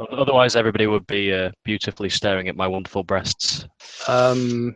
Otherwise, everybody would be beautifully staring at my wonderful breasts. Um,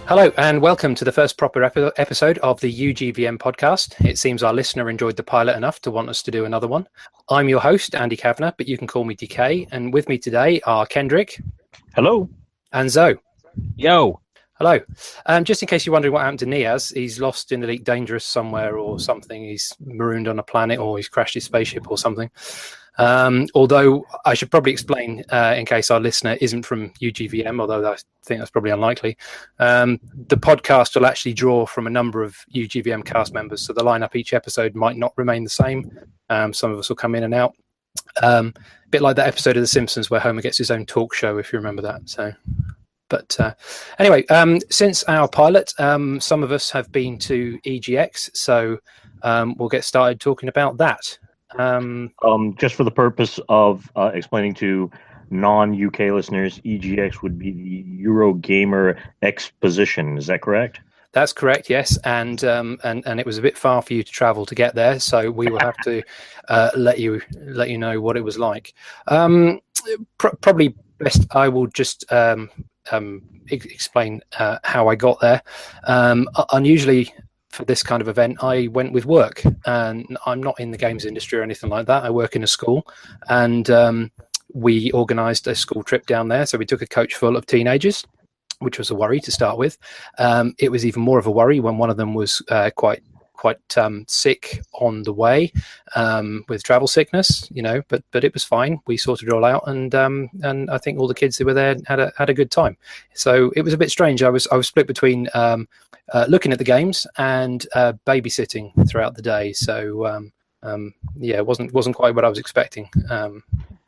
Hello and welcome to the first proper episode of the ugvm podcast. It seems our listener enjoyed the pilot enough to want us to do another one. I'm your host, Andy Kavanagh, but you can call me deKay. And with me today are Kendrick. Hello. And Zoe. Yo. Hello. Just in case you're wondering what happened to Niaz, he's lost in Elite Dangerous somewhere or something. He's marooned on a planet or he's crashed his spaceship or something. Although I should probably explain, in case our listener isn't from ugvm, although I think that's probably unlikely, the podcast will actually draw from a number of ugvm cast members, so the lineup each episode might not remain the same. Some of us will come in and out. A bit like that episode of The Simpsons where Homer gets his own talk show, if you remember that. Anyway, since our pilot, some of us have been to EGX, so we'll get started talking about that. Just for the purpose of explaining to non-UK listeners, EGX would be the Eurogamer Exposition. Is that correct? That's correct, yes. And it was a bit far for you to travel to get there, so we will have to let you know what it was like. Probably best I will just explain how I got there. Unusually, for this kind of event, I went with work, and I'm not in the games industry or anything like that. I work in a school, and we organised a school trip down there. So we took a coach full of teenagers, which was a worry to start with. It was even more of a worry when one of them was quite sick on the way, with travel sickness, but it was fine. We sorted it all out, and I think all the kids who were there had a good time. So it was a bit strange. I was split between looking at the games and babysitting throughout the day. So it wasn't quite what I was expecting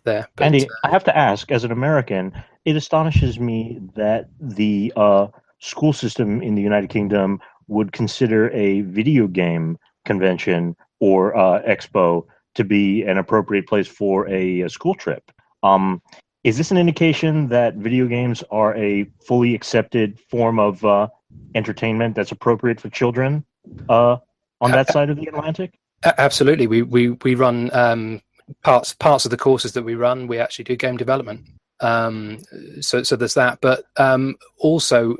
there. But, Andy, I have to ask, as an American, it astonishes me that the school system in the United Kingdom would consider a video game convention or expo to be an appropriate place for a school trip. Is this an indication that video games are a fully accepted form of entertainment that's appropriate for children on that side of the Atlantic? Absolutely. We run parts of the courses that we run. We actually do game development. So there's that, but also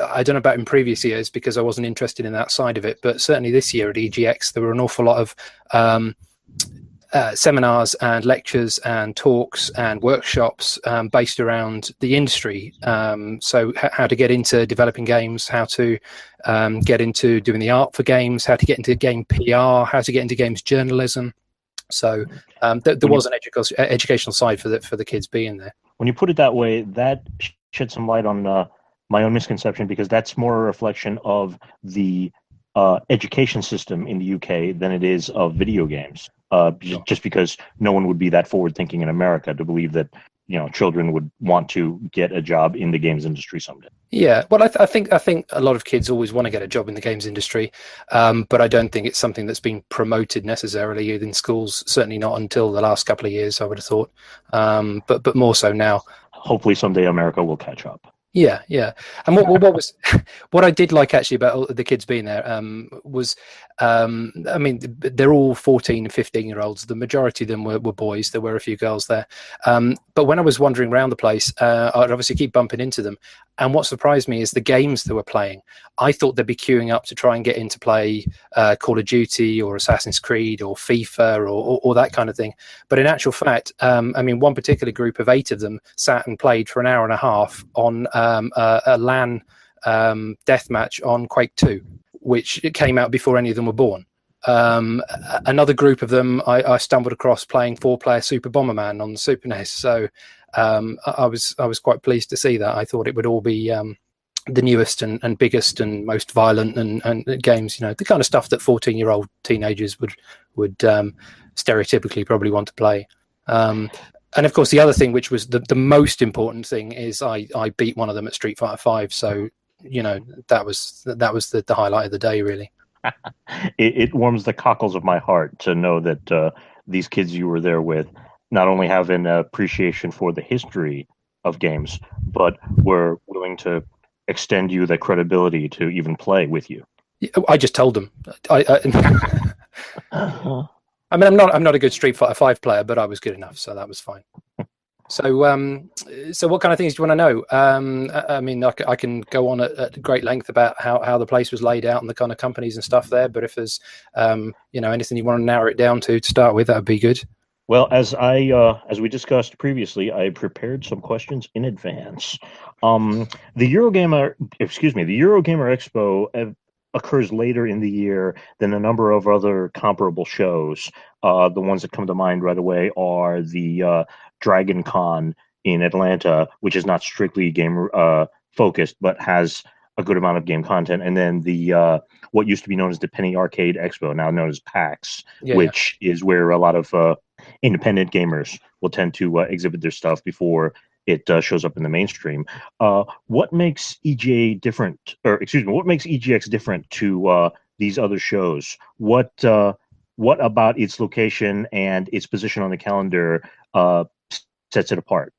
I don't know about in previous years because I wasn't interested in that side of it, but certainly this year at EGX there were an awful lot of seminars and lectures and talks and workshops based around the industry. So how to get into developing games, how to get into doing the art for games, how to get into game PR, how to get into games journalism. So there was an educational side for the kids being there. When you put it that way, that shed some light on my own misconception, because that's more a reflection of the education system in the UK than it is of video games. Just because no one would be that forward-thinking in America to believe that children would want to get a job in the games industry someday. Yeah, well, I think a lot of kids always want to get a job in the games industry, but I don't think it's something that's been promoted necessarily in schools. Certainly not until the last couple of years, I would have thought. But more so now. Hopefully, someday America will catch up. Yeah. And what I did like actually about the kids being there was, they're all 14 and 15-year-olds. The majority of them were boys. There were a few girls there. But when I was wandering around the place, I'd obviously keep bumping into them. And what surprised me is the games they were playing. I thought they'd be queuing up to try and get into play Call of Duty or Assassin's Creed or FIFA or that kind of thing. But in actual fact, one particular group of 8 of them sat and played for an hour and a half on a LAN deathmatch on Quake 2, which came out before any of them were born. Another group of them I stumbled across playing 4-player Super Bomberman on the Super NES. So I was quite pleased to see that. I thought it would all be the newest and biggest and most violent and games, the kind of stuff that 14-year-old teenagers would stereotypically probably want to play. And of course, the other thing, which was the most important thing, is I beat one of them at Street Fighter 5. So that was the highlight of the day, really. It warms the cockles of my heart to know that these kids you were there with not only have an appreciation for the history of games, but were willing to extend you the credibility to even play with you. I just told them. I mean, I'm not a good Street Fighter 5 player, but I was good enough, so that was fine. So what kind of things do you want to know? I mean, I can go on at great length about how the place was laid out and the kind of companies and stuff there. But if there's anything you want to narrow it down to start with, that would be good. Well, as we discussed previously, I prepared some questions in advance. The Eurogamer Expo occurs later in the year than a number of other comparable shows. The ones that come to mind right away are the Dragon Con in Atlanta, which is not strictly game focused, but has a good amount of game content, and then the what used to be known as the Penny Arcade Expo, now known as PAX, which is where a lot of independent gamers will tend to exhibit their stuff before it shows up in the mainstream. What makes EGA different, what makes EGX different to these other shows? What about its location and its position on the calendar sets it apart?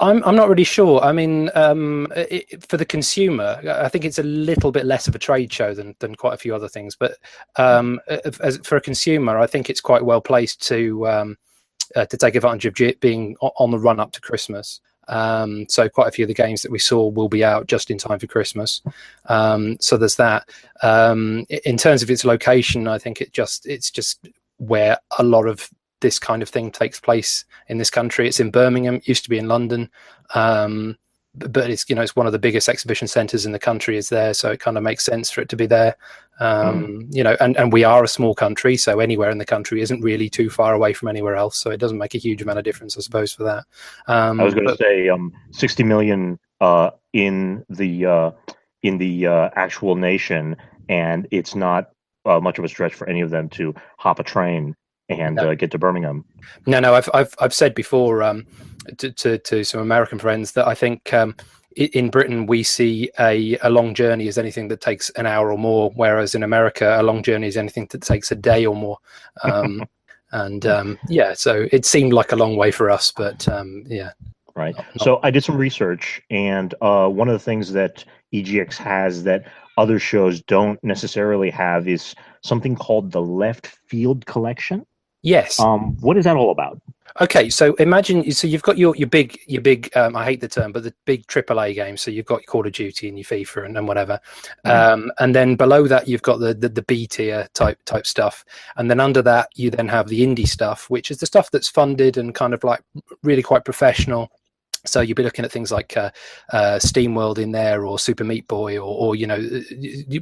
I'm not really sure. I mean, for the consumer, I think it's a little bit less of a trade show than quite a few other things. But for a consumer, I think it's quite well placed to take advantage of it being on the run up to Christmas. So quite a few of the games that we saw will be out just in time for Christmas. So there's that. In terms of its location, I think it's just where a lot of this kind of thing takes place in this country. It's in Birmingham. It used to be in London, but it's it's one of the biggest exhibition centres in the country is there, so it kind of makes sense for it to be there. And we are a small country, so anywhere in the country isn't really too far away from anywhere else, so it doesn't make a huge amount of difference, I suppose, for that. I was going to say 60 million in the actual nation, and it's not much of a stretch for any of them to hop a train and get to Birmingham. No, I've said before to some American friends that I think in Britain we see a long journey as anything that takes an hour or more, whereas in America a long journey is anything that takes a day or more. So it seemed like a long way for us, but Right. So I did some research, and one of the things that EGX has that other shows don't necessarily have is something called the Left Field Collection. Yes. What is that all about? Okay, so imagine, so you've got your big I hate the term, but the big AAA games. So you've got your Call of Duty and your FIFA and whatever, and then below that you've got the B tier type stuff, and then under that you then have the indie stuff, which is the stuff that's funded and kind of like really quite professional. So you'll be looking at things like SteamWorld in there, or Super Meat Boy, or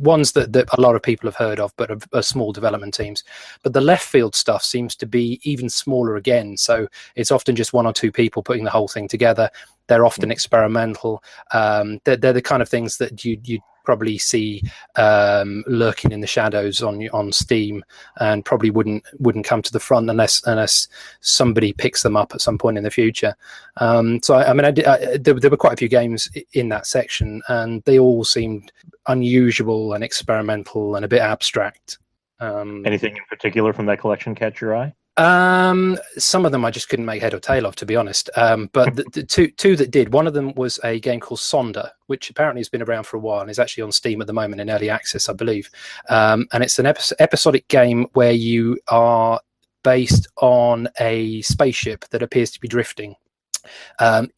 ones that a lot of people have heard of, but are small development teams. But the left field stuff seems to be even smaller again. So it's often just one or two people putting the whole thing together. They're often experimental. They're the kind of things that you'd probably see lurking in the shadows on Steam, and probably wouldn't come to the front unless somebody picks them up at some point in the future. So I mean, there were quite a few games in that section, and they all seemed unusual and experimental and a bit abstract. Anything in particular from that collection catch your eye? Some of them I just couldn't make head or tail of, to be honest. But the two that did, one of them was a game called Sonder, which apparently has been around for a while and is actually on Steam at the moment in early access, I believe. And it's an episodic game where you are based on a spaceship that appears to be drifting.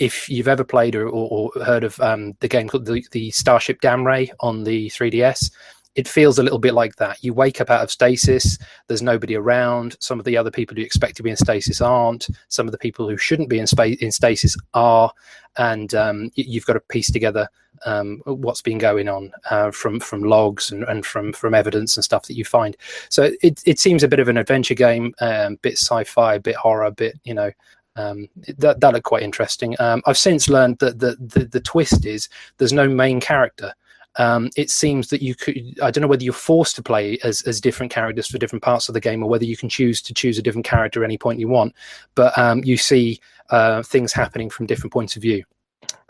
If you've ever played or heard of the game called the Starship Damray on the 3DS, it feels a little bit like that. You wake up out of stasis, there's nobody around. Some of the other people you expect to be in stasis aren't. Some of the people who shouldn't be in stasis are. And you've got to piece together what's been going on from logs and from evidence and stuff that you find. So it seems a bit of an adventure game, bit sci-fi, bit horror, bit, that looked quite interesting. I've since learned that the twist is there's no main character. It seems that you could, I don't know whether you're forced to play as different characters for different parts of the game, or whether you can choose a different character at any point you want, but you see things happening from different points of view.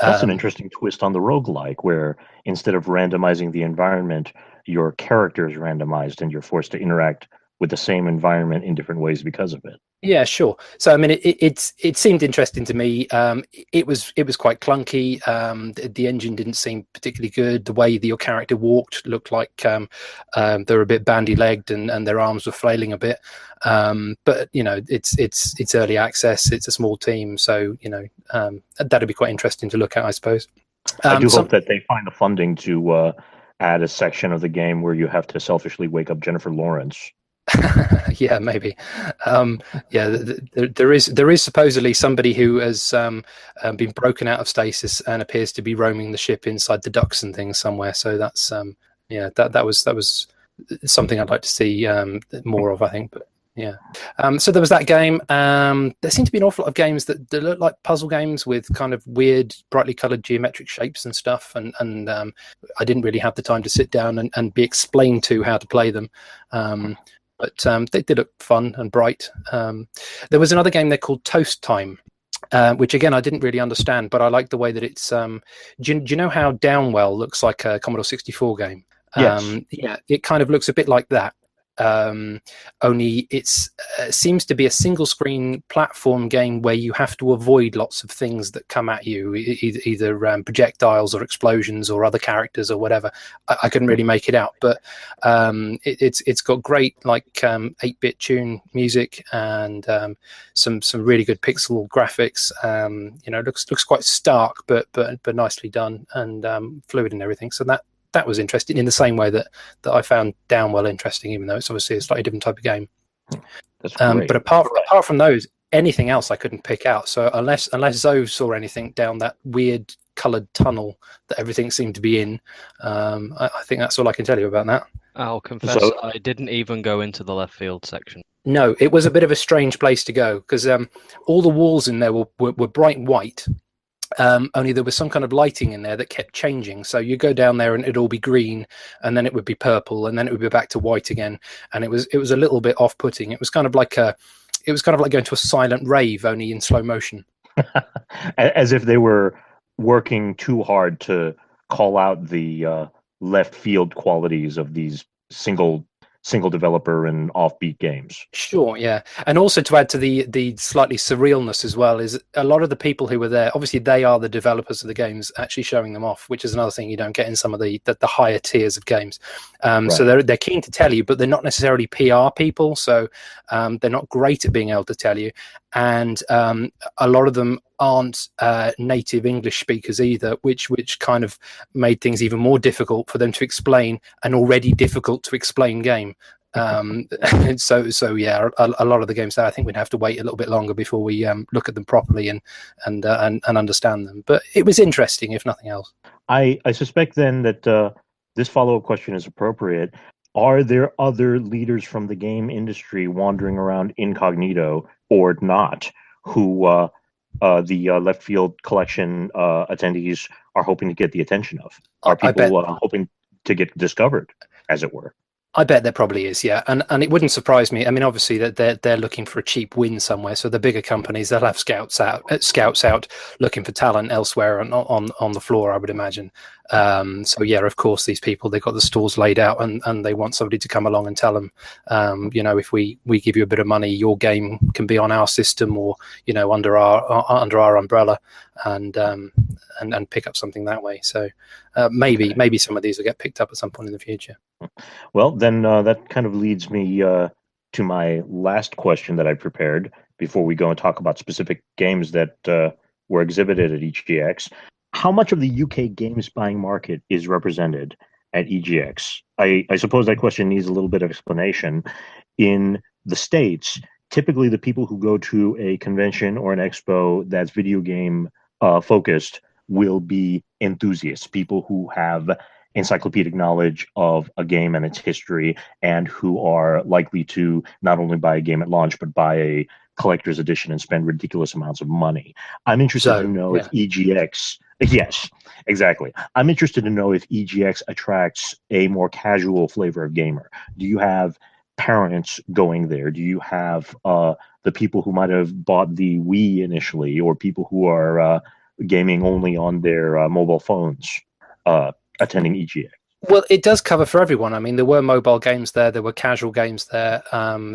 That's an interesting twist on the roguelike, where instead of randomizing the environment, your character is randomized and you're forced to interact with the same environment in different ways because of it. Yeah, sure. So I mean, it seemed interesting to me. It was quite clunky. The engine didn't seem particularly good. The way your character walked looked like they were a bit bandy-legged and their arms were flailing a bit. But you know, it's early access. It's a small team, so you know that'd be quite interesting to look at, I suppose. I do hope that they find the funding to add a section of the game where you have to selfishly wake up Jennifer Lawrence. Yeah, maybe. There is supposedly somebody who has been broken out of stasis and appears to be roaming the ship inside the ducts and things somewhere. So that's that was something I'd like to see more of, I think. But yeah, so there was that game. There seemed to be an awful lot of games that look like puzzle games with kind of weird, brightly coloured geometric shapes and stuff. And I didn't really have the time to sit down and be explained to how to play them. But they did look fun and bright. There was another game there called Toast Time, which again I didn't really understand, but I like the way that it's. Do you know how Downwell looks like a Commodore 64 game? Yes. Yeah, it kind of looks a bit like that. Only it's seems to be a single screen platform game where you have to avoid lots of things that come at you, either projectiles or explosions or other characters or whatever. I couldn't really make it out, but it's got great 8-bit tune music and some really good pixel graphics. It looks quite stark but nicely done and fluid and everything. So that was interesting in the same way that I found Downwell interesting, even though it's obviously a slightly different type of game. That's great. But apart from those, anything else I couldn't pick out. So unless Zoe saw anything down that weird coloured tunnel that everything seemed to be in, I think that's all I can tell you about that. I'll confess, I didn't even go into the left field section. No, it was a bit of a strange place to go because all the walls in there were bright white. Only there was some kind of lighting in there that kept changing. So you go down there and it'd all be green, and then it would be purple, and then it would be back to white again. And it was a little bit off-putting. It was kind of like going to a silent rave, only in slow motion. As if they were working too hard to call out the left field qualities of these single developer and offbeat games. Sure, yeah. And also to add to the slightly surrealness as well is a lot of the people who were there, obviously they are the developers of the games actually showing them off, which is another thing you don't get in some of the higher tiers of games. Right. So they're keen to tell you, but they're not necessarily PR people, so they're not great at being able to tell you. And a lot of them aren't native English speakers either, which kind of made things even more difficult for them to explain an already difficult to explain game. So yeah, a lot of the games there, I think we'd have to wait a little bit longer before we look at them properly and understand them. But it was interesting, if nothing else. I suspect then that this follow-up question is appropriate. Are there other leaders from the game industry wandering around incognito or not who the left field collection attendees are hoping to get the attention of? Are people hoping to get discovered, as it were? I bet there probably is, yeah, and it wouldn't surprise me. I mean, obviously that they're looking for a cheap win somewhere, so the bigger companies they'll have scouts out looking for talent elsewhere on the floor, I would imagine. So yeah, of course, these people, they've got the stalls laid out, and they want somebody to come along and tell them, if we give you a bit of money, your game can be on our system or under our umbrella, and pick up something that way. So maybe some of these will get picked up at some point in the future. Well, then that kind of leads me to my last question that I prepared before we go and talk about specific games that were exhibited at EGX. How much of the UK games buying market is represented at EGX? I suppose that question needs a little bit of explanation. In the States, typically the people who go to a convention or an expo that's video game focused will be enthusiasts, people who have encyclopedic knowledge of a game and its history, and who are likely to not only buy a game at launch, but buy a collector's edition and spend ridiculous amounts of money. I'm interested to know if EGX... Yes, exactly. I'm interested to know if EGX attracts a more casual flavor of gamer. Do you have parents going there? Do you have the people who might have bought the Wii initially, or people who are gaming only on their mobile phones, attending EGX. Well, it does cover for everyone. I mean, there were mobile games there, there were casual games there,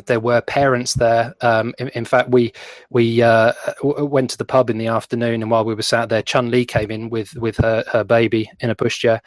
there were parents there. In fact, we went to the pub in the afternoon, and while we were sat there, Chun-Li came in with her baby in a pushchair,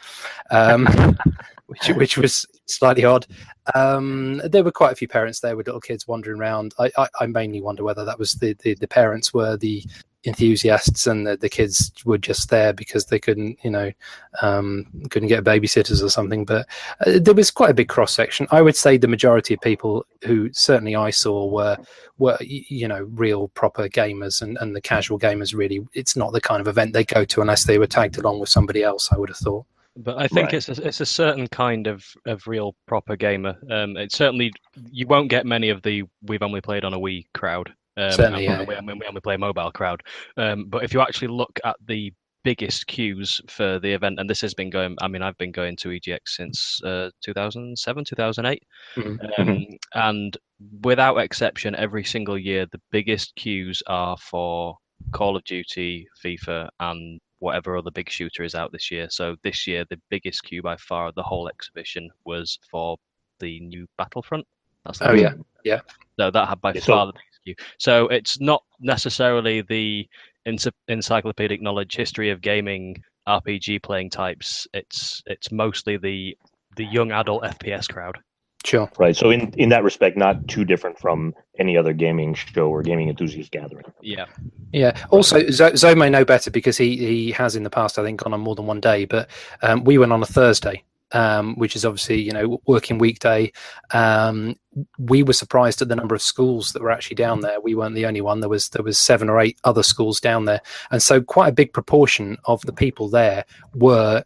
which was slightly odd. There were quite a few parents there with little kids wandering around. I mainly wonder whether that was the parents were the enthusiasts and the kids were just there because they couldn't get babysitters or something. But there was quite a big cross section. I would say the majority of people who certainly I saw were real proper gamers, and the casual gamers, really, it's not the kind of event they go to unless they were tagged along with somebody else, I would have thought. But I think it's a certain kind of real proper gamer. It's certainly, you won't get many of the we've only played on a Wii crowd. Certainly, yeah. We only play mobile crowd. But if you actually look at the biggest queues for the event, and this has been going, I mean, I've been going to EGX since 2007, 2008. Mm-hmm. And without exception, every single year, the biggest queues are for Call of Duty, FIFA, and whatever other big shooter is out this year. So this year, the biggest queue by far of the whole exhibition was for the new Battlefront. Yeah. So that had by far the biggest queue. So it's not necessarily the encyclopedic knowledge history of gaming RPG playing types. It's mostly the young adult FPS crowd. Sure. Right. So in that respect, not too different from any other gaming show or gaming enthusiast gathering. Yeah. Yeah. Also, Zoe may know better because he has in the past, I think, gone on more than one day. But we went on a Thursday, which is obviously, working weekday. We were surprised at the number of schools that were actually down there. We weren't the only one. There was 7 or 8 other schools down there, and so quite a big proportion of the people there were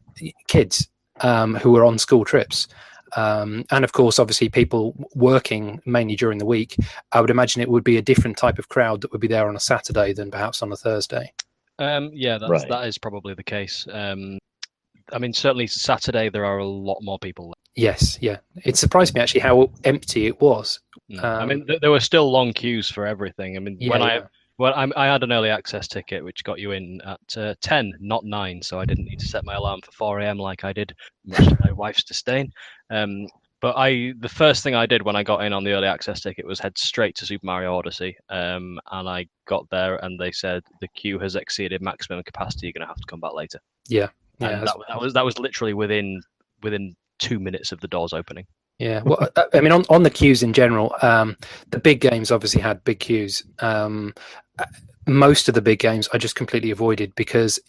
kids who were on school trips. And of course, obviously, people working mainly during the week. I would imagine it would be a different type of crowd that would be there on a Saturday than perhaps on a Thursday. That is probably the case. I mean, certainly Saturday there are a lot more people. Yes, yeah. It surprised me actually how empty it was. I mean, there were still long queues for everything. I mean, I had an early access ticket which got you in at 10, not 9, so I didn't need to set my alarm for 4 a.m. like I did, much to my wife's disdain. But the first thing I did when I got in on the early access ticket was head straight to Super Mario Odyssey, and I got there and they said the queue has exceeded maximum capacity. You're going to have to come back later. Yeah. And that was literally within 2 minutes of the doors opening. Yeah, well, I mean, on the queues in general, the big games obviously had big queues. Most of the big games I just completely avoided because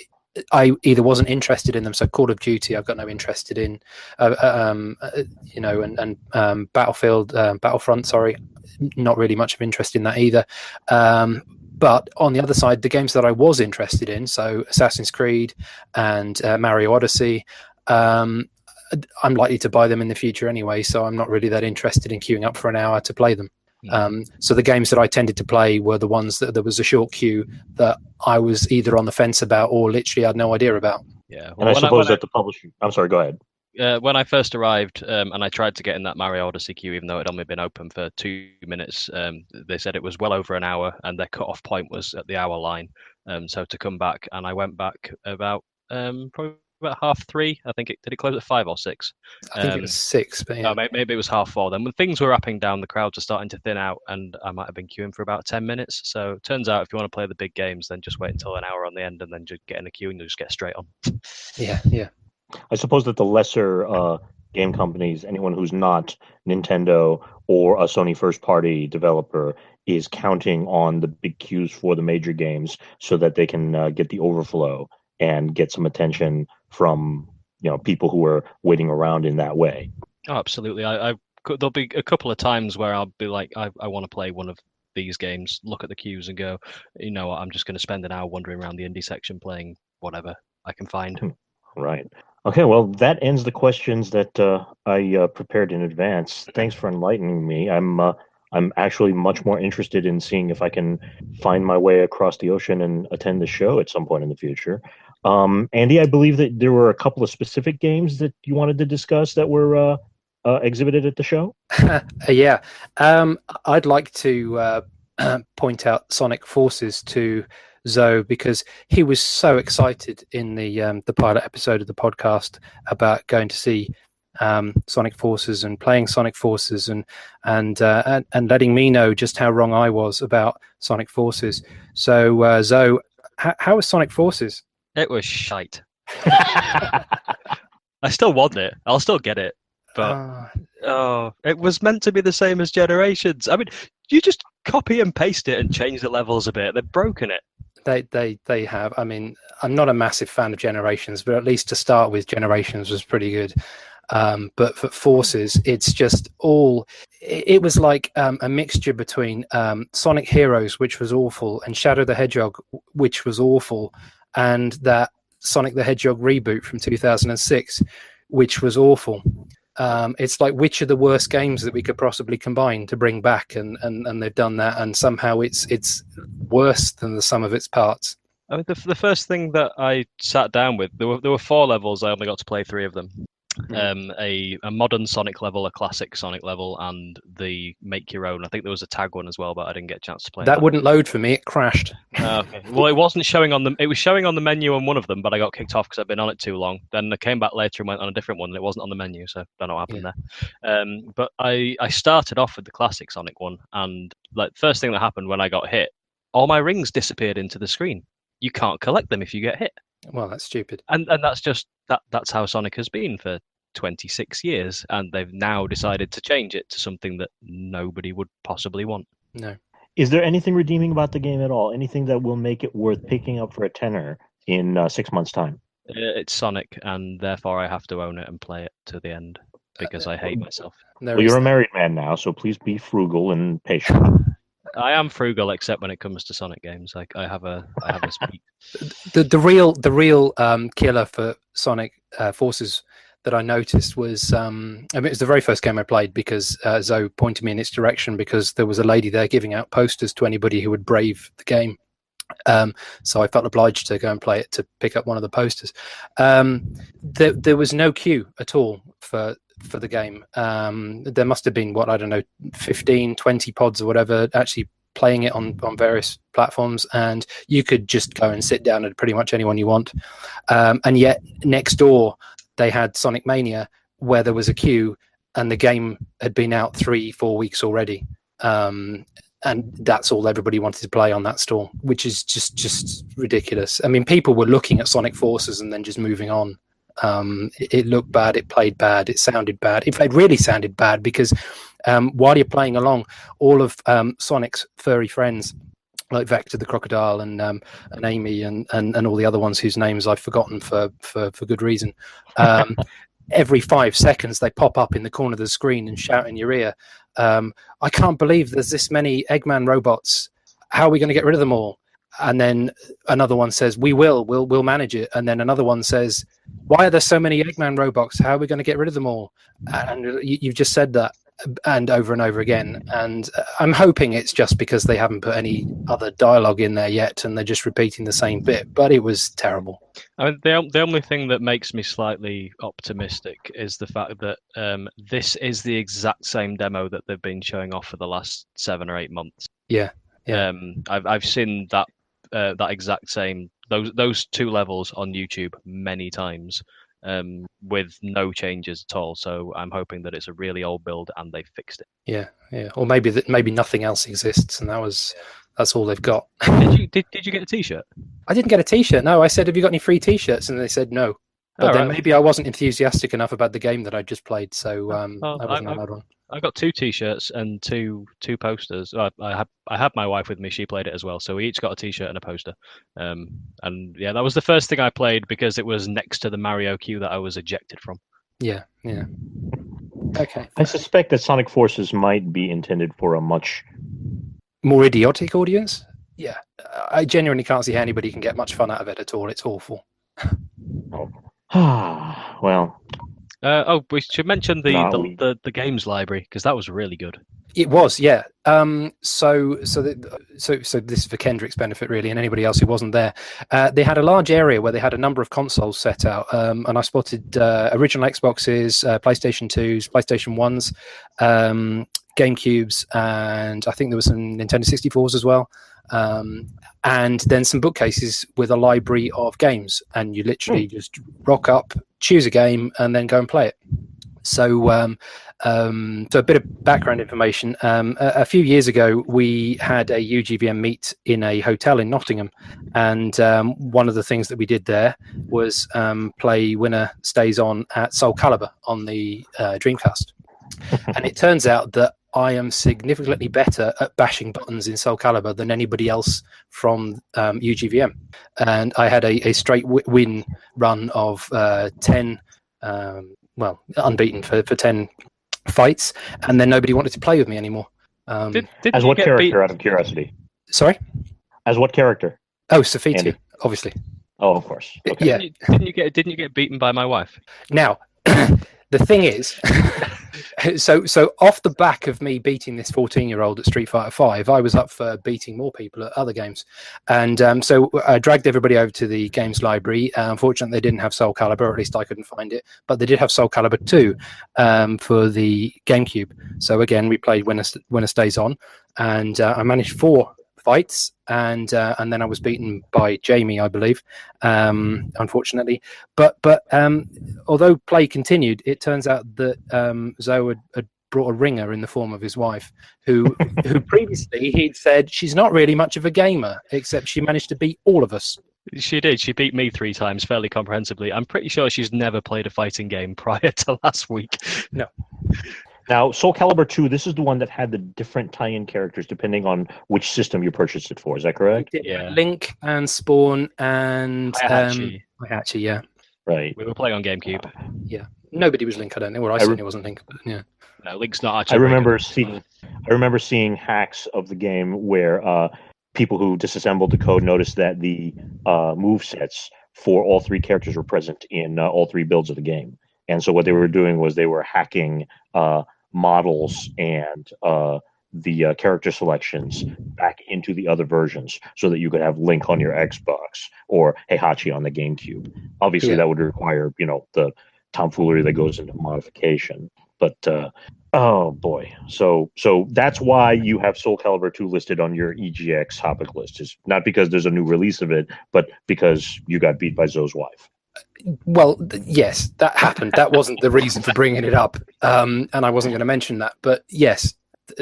I either wasn't interested in them. So Call of Duty, I've got no interest in, Battlefront, sorry, not really much of interest in that either. But on the other side, the games that I was interested in, so Assassin's Creed and Mario Odyssey, I'm likely to buy them in the future anyway, so I'm not really that interested in queuing up for an hour to play them. So the games that I tended to play were the ones that there was a short queue that I was either on the fence about or literally had no idea about. Yeah, well, and I suppose that the publisher... I'm sorry, go ahead. When I first arrived and I tried to get in that Mario Odyssey queue, even though it had only been open for 2 minutes, they said it was well over an hour and their cut-off point was at the hour line. So to come back, and I went back about probably about 3:30. I think did it close at 5 or 6? I think it was 6, but yeah. Maybe it was 4:30. Then when things were wrapping down, the crowds were starting to thin out, and I might have been queuing for about 10 minutes. So it turns out if you want to play the big games, then just wait until an hour on the end, and then just get in the queue and you'll just get straight on. Yeah. I suppose that the lesser game companies, anyone who's not Nintendo or a Sony first-party developer, is counting on the big queues for the major games so that they can get the overflow and get some attention from people who are waiting around in that way. Oh, absolutely. There'll be a couple of times where I'll be like, I want to play one of these games, look at the queues and go, you know what, I'm just going to spend an hour wandering around the indie section playing whatever I can find. Right. Okay, well, that ends the questions that I prepared in advance. Thanks for enlightening me. I'm actually much more interested in seeing if I can find my way across the ocean and attend the show at some point in the future. Andy, I believe that there were a couple of specific games that you wanted to discuss that were exhibited at the show. Yeah. I'd like to point out Sonic Forces to Zoe, because he was so excited in the pilot episode of the podcast about going to see Sonic Forces and playing Sonic Forces and letting me know just how wrong I was about Sonic Forces. So Zoe, how was Sonic Forces? It was shite. I still want it. I'll still get it. But it was meant to be the same as Generations. I mean, you just copy and paste it and change the levels a bit. They've broken it. They have. I mean, I'm not a massive fan of Generations, but at least to start with, Generations was pretty good. But for Forces, it's just all. It was like a mixture between Sonic Heroes, which was awful, and Shadow the Hedgehog, which was awful, and that Sonic the Hedgehog reboot from 2006, which was awful. It's like, which are the worst games that we could possibly combine to bring back, and they've done that, and somehow it's worse than the sum of its parts. I mean, the first thing that I sat down with, there were 4 levels. I only got to play 3 of them. A modern Sonic level, a classic Sonic level, and the make your own. I think there was a tag one as well, but I didn't get a chance to play that. Wouldn't load for me. It crashed. Okay. Well, it wasn't showing on it was showing on the menu on one of them, but I got kicked off because I'd been on it too long. Then I came back later and went on a different one, and it wasn't on the menu, so I don't know what happened there. But I started off with the classic Sonic one, and like first thing that happened when I got hit, all my rings disappeared into the screen. You can't collect them if you get hit. Well, that's stupid. And that's just that's how Sonic has been for 26 years, and they've now decided to change it to something that nobody would possibly want. No. Is there anything redeeming about the game at all? Anything that will make it worth picking up for a tenner in 6 months' time? It's Sonic, and therefore I have to own it and play it to the end because I hate myself. Well, you're a married man now, so please be frugal and patient. I am frugal, except when it comes to Sonic games. Like I have a speed. The real killer for Sonic Forces that I noticed was, I mean, it was the very first game I played because Zoe pointed me in its direction because there was a lady there giving out posters to anybody who would brave the game. So I felt obliged to go and play it to pick up one of the posters. There was no queue at all for the game. There must have been, 15, 20 pods or whatever actually playing it on various platforms, and you could just go and sit down at pretty much anyone you want. And yet next door they had Sonic Mania, where there was a queue, and the game had been out 3-4 weeks already. And that's all everybody wanted to play on that store, which is just ridiculous. I mean, people were looking at Sonic Forces and then just moving on. It looked bad, it played bad, it sounded bad. It really sounded bad because while you're playing along, all of Sonic's furry friends, like Vector the Crocodile and Amy and all the other ones whose names I've forgotten for good reason. Every 5 seconds they pop up in the corner of the screen and shout in your ear, I can't believe there's this many Eggman robots. How are we going to get rid of them all? And then another one says, we'll manage it. And then another one says, why are there so many Eggman robots? How are we going to get rid of them all? And you've just said that and over again. And I'm hoping it's just because they haven't put any other dialogue in there yet and they're just repeating the same bit. But it was terrible. I mean, the only thing that makes me slightly optimistic is the fact that this is the exact same demo that they've been showing off for the last 7 or 8 months. Yeah. I've seen that exact same those 2 levels on YouTube many times with no changes at all. So I'm hoping that it's a really old build and they fixed it. Yeah. Or maybe nothing else exists and that's all they've got. Did you get a T-shirt? I didn't get a T-shirt. No, I said, have you got any free T-shirts? And they said no. But then maybe I wasn't enthusiastic enough about the game that I just played, so I wasn't allowed one. I got 2 T-shirts and two posters. I had my wife with me; she played it as well. So we each got a T-shirt and a poster. And yeah, that was the first thing I played because it was next to the Mario queue that I was ejected from. Yeah. Okay. I suspect that Sonic Forces might be intended for a much more idiotic audience. Yeah, I genuinely can't see how anybody can get much fun out of it at all. It's awful. Well. We should mention the games library because that was really good. It was, yeah. So this is for Kendrick's benefit, really, and anybody else who wasn't there. They had a large area where they had a number of consoles set out, and I spotted original Xboxes, PlayStation 2s, PlayStation 1s, GameCubes, and I think there was some Nintendo 64s as well. and then some bookcases with a library of games, and you literally just rock up, choose a game, and then go and play it. So, so a bit of background information. A few years ago, we had a UGVM meet in a hotel in Nottingham, and one of the things that we did there was play Winner Stays On at Soul Calibur on the Dreamcast. And it turns out that I am significantly better at bashing buttons in Soul Calibur than anybody else from UGVM. And I had a straight win run of 10, unbeaten for 10 fights, and then nobody wanted to play with me anymore. As what character, out of curiosity? Sorry? As what character? Oh, Safiti, obviously. Oh, of course. Okay. Yeah. Didn't you get beaten by my wife? Now, the thing is, so off the back of me beating this 14-year-old at Street Fighter 5, I was up for beating more people at other games. And so I dragged everybody over to the games library. Unfortunately, they didn't have Soul Calibur, or at least I couldn't find it. But they did have Soul Calibur 2 for the GameCube. So again, we played Winner Stays On. And I managed 4 fights, and then I was beaten by Jamie, I believe, unfortunately. But although play continued, it turns out that Zoe had brought a ringer in the form of his wife, who previously he'd said she's not really much of a gamer, except she managed to beat all of us. She did. She beat me 3 times fairly comprehensively. I'm pretty sure she's never played a fighting game prior to last week. No. Now, Soul Calibur 2, this is the one that had the different tie-in characters depending on which system you purchased it for. Is that correct? Yeah. Link and Spawn and Heihachi, yeah. Right. We were playing on GameCube. Yeah. Nobody was Link, I don't think. Or I certainly wasn't Link. But yeah. No, Link's not actually. I remember seeing hacks of the game where people who disassembled the code noticed that the move sets for all 3 characters were present in all 3 builds of the game. And so what they were doing was they were hacking models and the character selections back into the other versions so that you could have Link on your Xbox or Heihachi on the GameCube. Obviously, that would require, the tomfoolery that goes into modification. But oh boy, so that's why you have Soul Calibur 2 listed on your EGX topic list. Is not because there's a new release of it, but because you got beat by Zoe's wife. Well, yes, that happened. That wasn't the reason for bringing it up, and I wasn't going to mention that. But yes,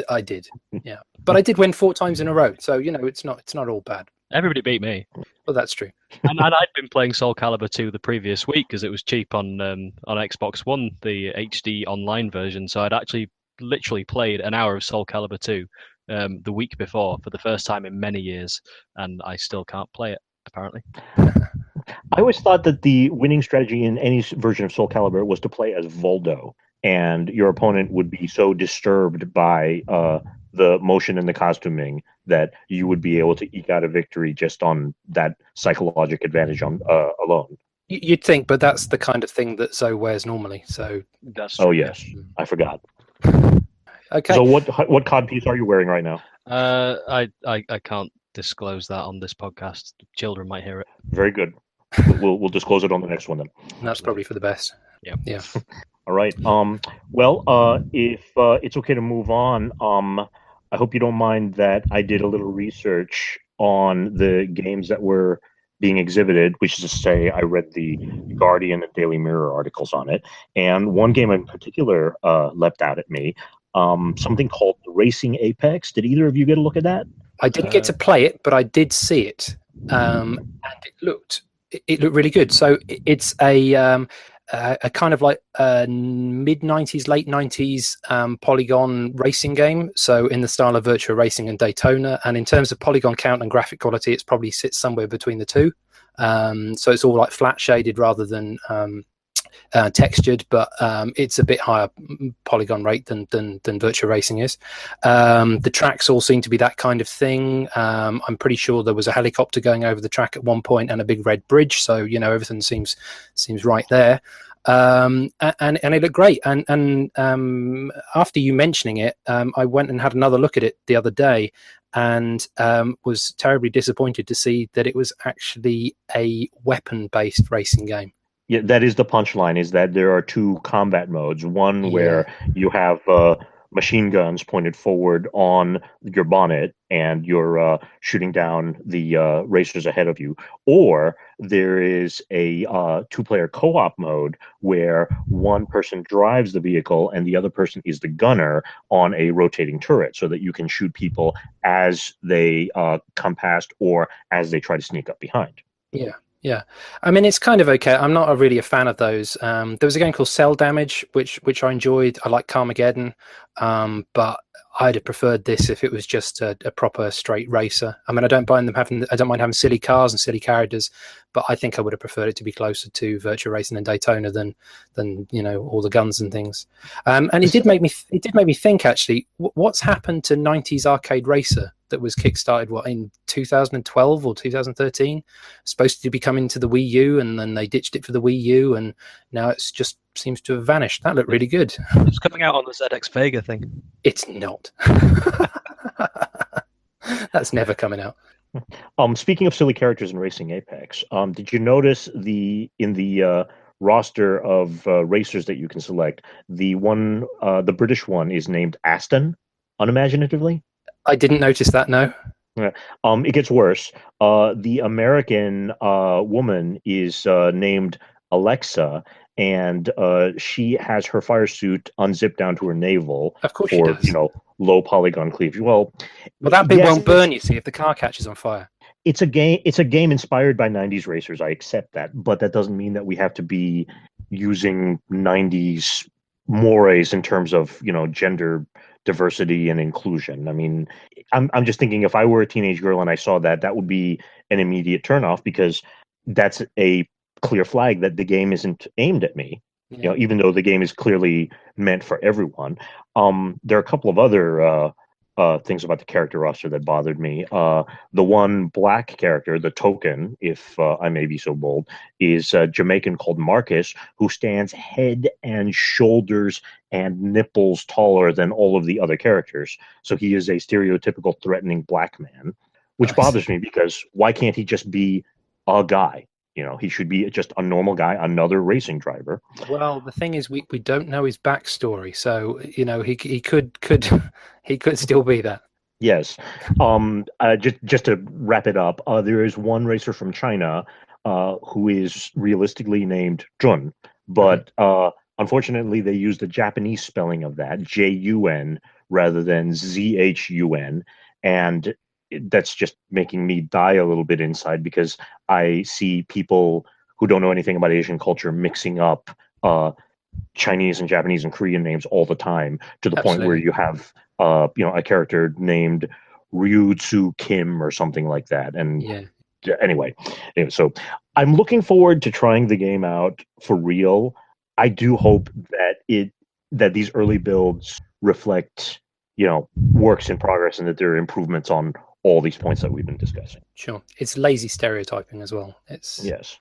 I did. Yeah, but I did win 4 times in a row, so it's not all bad. Everybody beat me. Well, that's true. and I'd been playing Soul Calibur 2 the previous week because it was cheap on Xbox One, the HD online version. So I'd actually literally played an hour of Soul Calibur 2 the week before for the first time in many years, and I still can't play it apparently. I always thought that the winning strategy in any version of Soul Calibur was to play as Voldo, and your opponent would be so disturbed by the motion and the costuming that you would be able to eke out a victory just on that psychological advantage alone. You'd think, but that's the kind of thing that Zoe wears normally. So that's true. Oh yes, I forgot. Okay. So what codpiece are you wearing right now? I can't disclose that on this podcast. Children might hear it. Very good. We'll disclose it on the next one then. That's probably for the best. Yeah. All right. Well, if it's okay to move on, I hope you don't mind that I did a little research on the games that were being exhibited, which is to say I read the Guardian and Daily Mirror articles on it. And one game in particular leapt out at me, something called Racing Apex. Did either of you get a look at that? I didn't get to play it, but I did see it. And it looked really good. So it's a kind of like mid-90s, late 90s polygon racing game. So in the style of Virtua Racing and Daytona. And in terms of polygon count and graphic quality, it's probably sits somewhere between the two. So it's all like flat shaded rather than textured, but it's a bit higher polygon rate than Virtua Racing is. The tracks all seem to be that kind of thing. I'm pretty sure there was a helicopter going over the track at one point and a big red bridge, so everything seems right there. And it looked great. And after you mentioning it, I went and had another look at it the other day, and was terribly disappointed to see that it was actually a weapon-based racing game. Yeah, that is the punchline, is that there are 2 combat modes. One where you have machine guns pointed forward on your bonnet, and you're shooting down the racers ahead of you. Or there is a two-player co-op mode where one person drives the vehicle and the other person is the gunner on a rotating turret, so that you can shoot people as they come past or as they try to sneak up behind. Yeah. Yeah, I mean, it's kind of okay. I'm not really a fan of those. There was a game called Cell Damage, which I enjoyed. I like Carmageddon, but I'd have preferred this if it was just a proper straight racer. I mean, I don't mind having silly cars and silly characters, but I think I would have preferred it to be closer to Virtua Racing and Daytona than all the guns and things. And it did make me think, actually, what's happened to 90s Arcade Racer that was kickstarted in 2012 or 2013, supposed to be coming to the Wii U, and then they ditched it for the Wii U, and now it's just seems to have vanished. That looked really good. It's coming out on the ZX Vega thing. It's not. That's never coming out. Speaking of silly characters in Racing Apex, did you notice in the roster of racers that you can select, the British one is named Aston, unimaginatively? I didn't notice that, no. Yeah. It gets worse. The American woman is named Alexa, and she has her fire suit unzipped down to her navel. Of course for, she does. Low polygon cleavage. Well, that bit won't burn, you see, if the car catches on fire. It's a game inspired by 90s racers. I accept that, but that doesn't mean that we have to be using 90s mores in terms of, gender diversity and inclusion. I mean, I'm just thinking, if I were a teenage girl and I saw that would be an immediate turnoff, because that's a clear flag that the game isn't aimed at me. Yeah. Even though the game is clearly meant for everyone. There are a couple of other things about the character roster that bothered me. The one black character, the token, if I may be so bold, is a Jamaican called Marcus, who stands head and shoulders and nipples taller than all of the other characters. So he is a stereotypical threatening black man, which bothers me, because why can't he just be a guy? He should be just a normal guy, another racing driver. Well, the thing is, we don't know his backstory, so he could he could still be that. Yes. Just to wrap it up, there is one racer from China who is realistically named Jun, but unfortunately they used the Japanese spelling of that, Jun, rather than Zhun, and that's just making me die a little bit inside, because I see people who don't know anything about Asian culture mixing up Chinese and Japanese and Korean names all the time, to the point where you have a character named Ryu Tsu Kim or something like that. And anyway, so I'm looking forward to trying the game out for real. I do hope that these early builds reflect works in progress, and that there are improvements on all these points that we've been discussing. Sure. It's lazy stereotyping as well. Yes.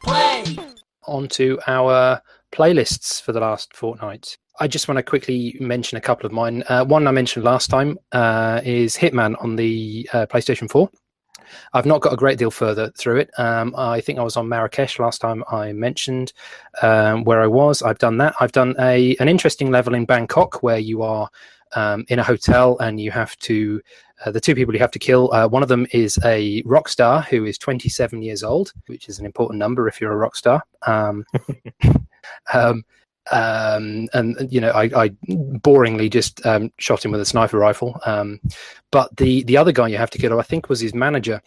Play! On to our playlists for the last fortnight. I just want to quickly mention a couple of mine. One I mentioned last time is Hitman on the PlayStation 4. I've not got a great deal further through it. I think I was on Marrakesh last time I mentioned where I was. I've done that. I've done an interesting level in Bangkok where you are in a hotel, and you have to the two people you have to kill, one of them is a rock star who is 27 years old, which is an important number if you're a rock star. And I boringly just shot him with a sniper rifle. But the other guy you have to kill, I think, was his manager.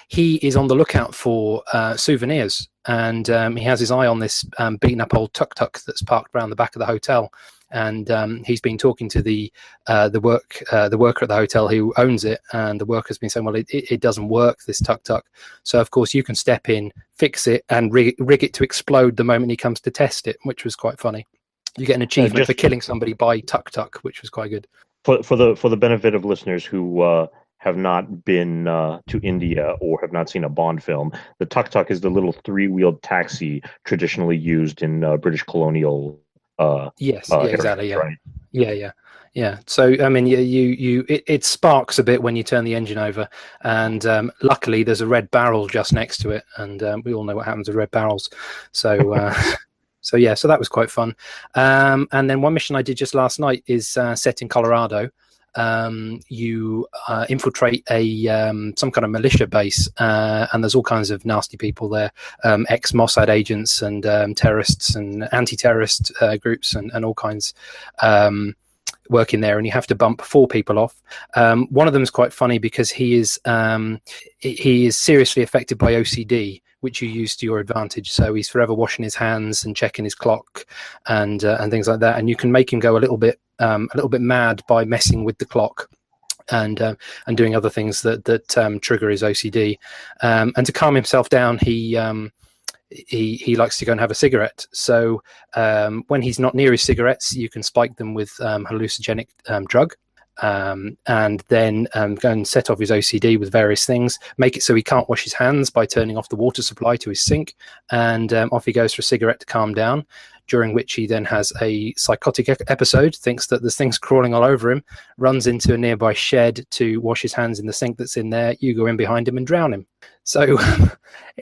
He is on the lookout for souvenirs, and he has his eye on this beaten up old tuk-tuk that's parked around the back of the hotel. And he's been talking to the worker at the hotel who owns it, and the worker's been saying, well, it doesn't work, this tuk-tuk. So of course you can step in, fix it, and rig it to explode the moment he comes to test it, which was quite funny. You get an achievement for killing somebody by tuk-tuk, which was quite good. For the benefit of listeners who have not been to India or have not seen a Bond film, the tuk-tuk is the little three-wheeled taxi traditionally used in British colonial exactly. Yeah. Right? Yeah. So I mean, it sparks a bit when you turn the engine over, and luckily there's a red barrel just next to it, and we all know what happens with red barrels. So So yeah, so that was quite fun. And then one mission I did just last night is set in Colorado. You infiltrate a some kind of militia base, and there's all kinds of nasty people there, ex-Mossad agents and terrorists and anti-terrorist groups and all kinds working there, and you have to bump 4 people off. One of them is quite funny because he is seriously affected by OCD, which you use to your advantage. So he's forever washing his hands and checking his clock and things like that. And you can make him go a little bit mad by messing with the clock and doing other things that trigger his OCD. And to calm himself down, he likes to go and have a cigarette. So when he's not near his cigarettes, you can spike them with hallucinogenic drug. And then go and set off his OCD with various things, make it so he can't wash his hands by turning off the water supply to his sink, and off he goes for a cigarette to calm down, during which he then has a psychotic episode, thinks that there's things crawling all over him, runs into a nearby shed to wash his hands in the sink that's in there. You go in behind him and drown him. So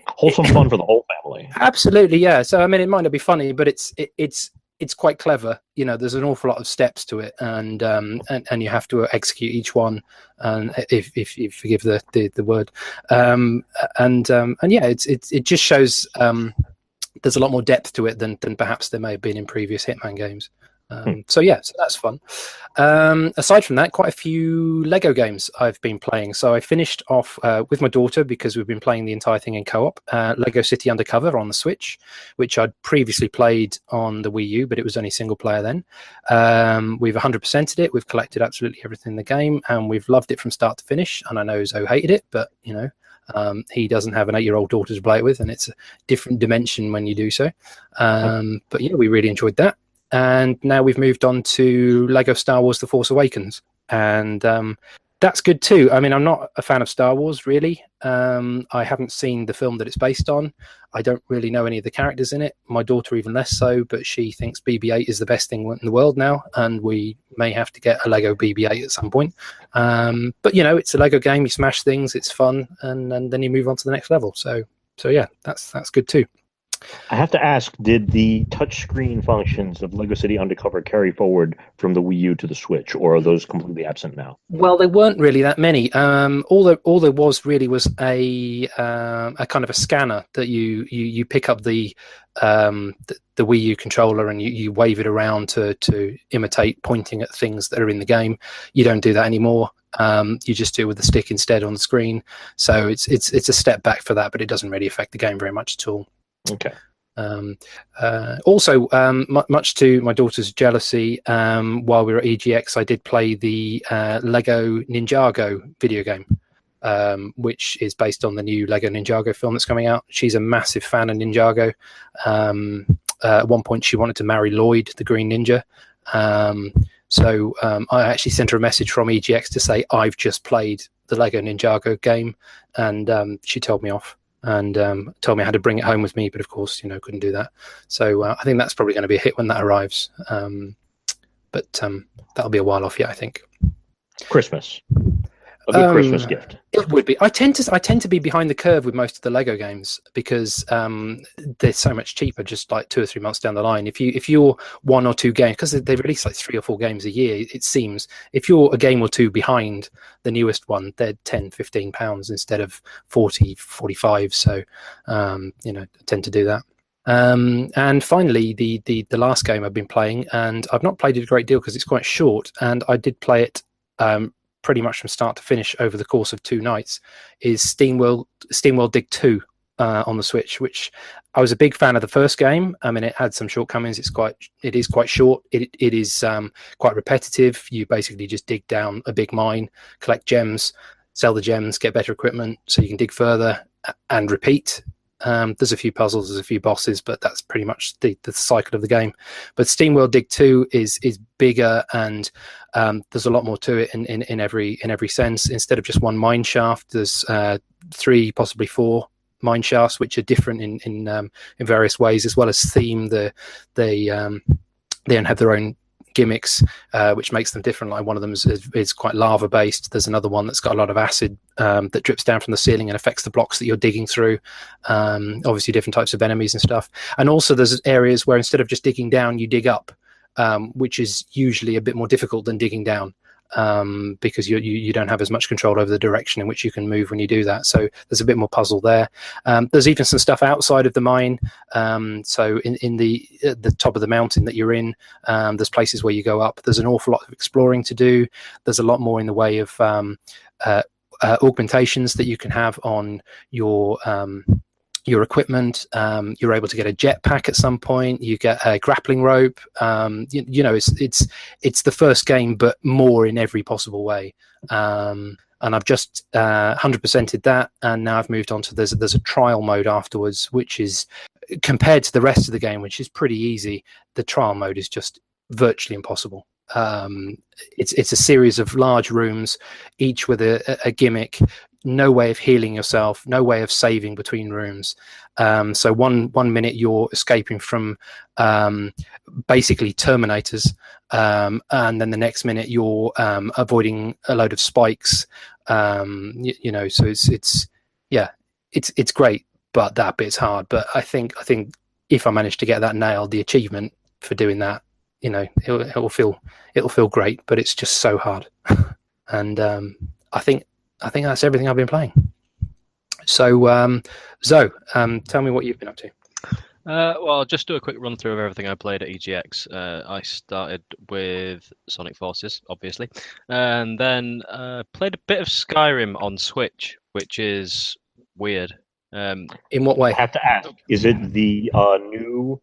wholesome fun for the whole family. Absolutely, yeah. So I mean, it might not be funny, but it's quite clever. You know, there's an awful lot of steps to it, and you have to execute each one, and if you forgive the word, and yeah, it just shows there's a lot more depth to it than perhaps there may have been in previous Hitman games. So yeah, so that's fun. Aside from that, quite a few Lego games I've been playing. So I finished off with my daughter, because we've been playing the entire thing in co-op, Lego City Undercover on the Switch, which I'd previously played on the Wii U, but it was only single player then. We've 100%ed it. We've collected absolutely everything in the game, and we've loved it from start to finish. And I know Zoe hated it, but you know, he doesn't have an 8-year-old daughter to play it with, and it's a different dimension when you do so. But yeah, we really enjoyed that. And now we've moved on to Lego Star Wars The Force Awakens. And that's good too. I mean, I'm not a fan of Star Wars, really. I haven't seen the film that it's based on. I don't really know any of the characters in it. My daughter even less so, but she thinks BB-8 is the best thing in the world now, and we may have to get a Lego BB-8 at some point. But, you know, it's a Lego game. You smash things, it's fun, and then you move on to the next level. So yeah, that's good too. I have to ask, did the touchscreen functions of Lego City Undercover carry forward from the Wii U to the Switch, or are those completely absent now? Well, there weren't really that many. All there was really was a kind of a scanner that you pick up the Wii U controller and you wave it around to imitate pointing at things that are in the game. You don't do that anymore. You just do it with the stick instead on the screen. So it's a step back for that, but it doesn't really affect the game very much at all. Okay. Also, much to my daughter's jealousy, while we were at EGX, I did play the Lego Ninjago video game, which is based on the new Lego Ninjago film that's coming out. She's a massive fan of Ninjago. At one point, she wanted to marry Lloyd, the Green Ninja. So I actually sent her a message from EGX to say, I've just played the Lego Ninjago game, and she told me off. And told me I had to bring it home with me, but of course, you know, couldn't do that. So I think that's probably going to be a hit when that arrives. But that'll be a while off yet, I think. Christmas. A good Christmas gift. It would be. I tend to be behind the curve with most of the Lego games because they're so much cheaper. Just like 2 or 3 months down the line, if you're 1 or 2 games, because they release like 3 or 4 games a year, it seems. If you're a game or 2 behind the newest one, they're £10-15 instead of 40-45. So you know, I tend to do that. And finally, the last game I've been playing, and I've not played it a great deal because it's quite short, and I did play it pretty much from start to finish over the course of 2 nights, is SteamWorld Dig 2 on the Switch, which I was a big fan of the first game. I mean, it had some shortcomings. It is quite short. It is quite repetitive. You basically just dig down a big mine, collect gems, sell the gems, get better equipment so you can dig further and repeat. There's a few puzzles, there's a few bosses, but that's pretty much the cycle of the game. But SteamWorld Dig 2 is bigger, and there's a lot more to it in every sense. Instead of just one mine shaft, there's 3, possibly 4 mine shafts, which are different in various ways, as well as theme. They have their own gimmicks, which makes them different. Like one of them is quite lava based. There's another one that's got a lot of acid that drips down from the ceiling and affects the blocks that you're digging through. Obviously different types of enemies and stuff. And also there's areas where instead of just digging down, you dig up, which is usually a bit more difficult than digging down. Because you don't have as much control over the direction in which you can move when you do that. So there's a bit more puzzle there. There's even some stuff outside of the mine. So in the top of the mountain that you're in, there's places where you go up. There's an awful lot of exploring to do. There's a lot more in the way of augmentations that you can have on your equipment. You're able to get a jetpack at some point. You get a grappling rope. It's the first game, but more in every possible way. And I've just 100%ed that, and now I've moved on to there's a trial mode afterwards, which is, compared to the rest of the game, which is pretty easy, the trial mode is just virtually impossible. It's a series of large rooms, each with a gimmick. No way of healing yourself, no way of saving between rooms. So one minute you're escaping from basically Terminators, and then the next minute you're avoiding a load of spikes. So it's great, but that bit's hard. But I think if I manage to get that nailed, the achievement for doing that, it'll feel great. But it's just so hard, and I think that's everything I've been playing. So, Zoe, tell me what you've been up to. Well, I'll just do a quick run through of everything I played at EGX. I started with Sonic Forces, obviously, and then played a bit of Skyrim on Switch, which is weird. In what way? I have to ask, is it the new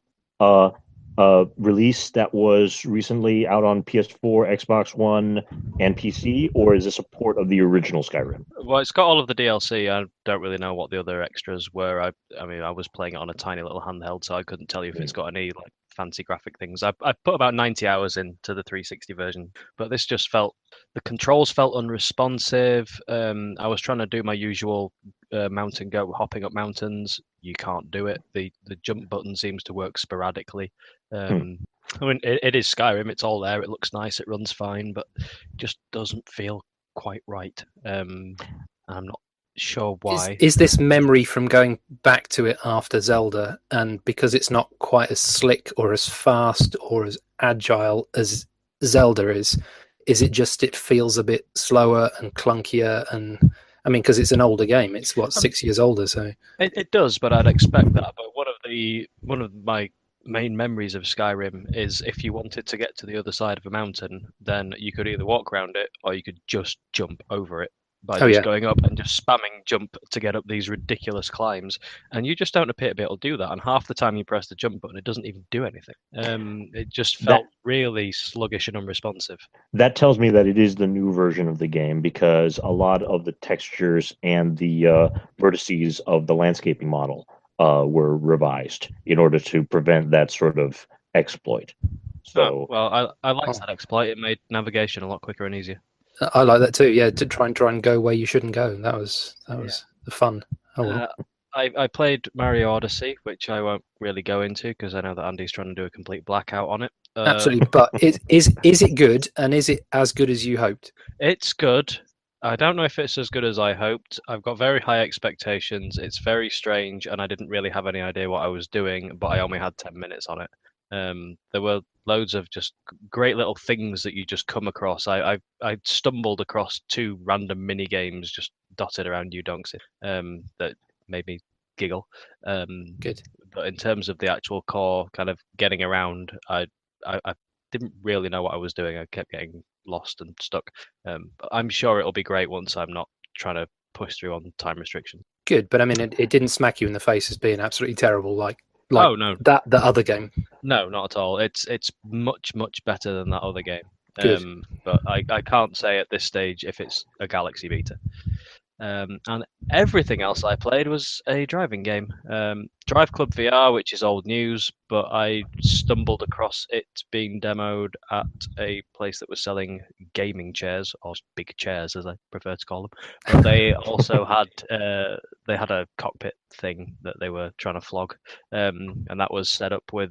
release that was recently out on PS4, Xbox One, and PC, or is this a port of the original Skyrim? Well, it's got all of the DLC. I don't really know what the other extras were. I mean, I was playing it on a tiny little handheld, so I couldn't tell you if it's got any like fancy graphic things. I put about 90 hours into the 360 version, but this just felt, the controls felt unresponsive. I was trying to do my usual mountain goat, hopping up mountains. You can't do it. The jump button seems to work sporadically. I mean, it is Skyrim. It's all there. It looks nice. It runs fine, but it just doesn't feel quite right. I'm not sure why. Is this memory from going back to it after Zelda, and because it's not quite as slick or as fast or as agile as Zelda is it just, it feels a bit slower and clunkier? And I mean, because it's an older game, it's 6 years older, so it does, but I'd expect that. But one of my main memories of Skyrim is if you wanted to get to the other side of a mountain, then you could either walk around it or you could just jump over it by going up and just spamming jump to get up these ridiculous climbs. And you just don't appear to be able to do that. And half the time you press the jump button, it doesn't even do anything. It just felt really sluggish and unresponsive. That tells me that it is the new version of the game, because a lot of the textures and the vertices of the landscaping model were revised in order to prevent that sort of exploit. So, well, I liked that exploit. It made navigation a lot quicker and easier. I like that too. Yeah, to try and go where you shouldn't go. That was the fun. Oh, well. I played Mario Odyssey, which I won't really go into because I know that Andy's trying to do a complete blackout on it. Absolutely, but is it good, and is it as good as you hoped? It's good. I don't know if it's as good as I hoped. I've got very high expectations. It's very strange, and I didn't really have any idea what I was doing, but I only had 10 minutes on it. There were loads of just great little things that you just come across. I stumbled across 2 random mini games just dotted around you donks that made me giggle. Good. But in terms of the actual core kind of getting around, I didn't really know what I was doing. I kept getting lost and stuck. But I'm sure it'll be great once I'm not trying to push through on time restrictions. Good, but I mean, it didn't smack you in the face as being absolutely terrible, like oh no, the other game. No, not at all. It's much better than that other game. Good. But I can't say at this stage if it's a Galaxy beta. And everything else I played was a driving game. Drive Club VR, which is old news, but I stumbled across it being demoed at a place that was selling gaming chairs, or big chairs as I prefer to call them. But they also had a cockpit thing that they were trying to flog, and that was set up with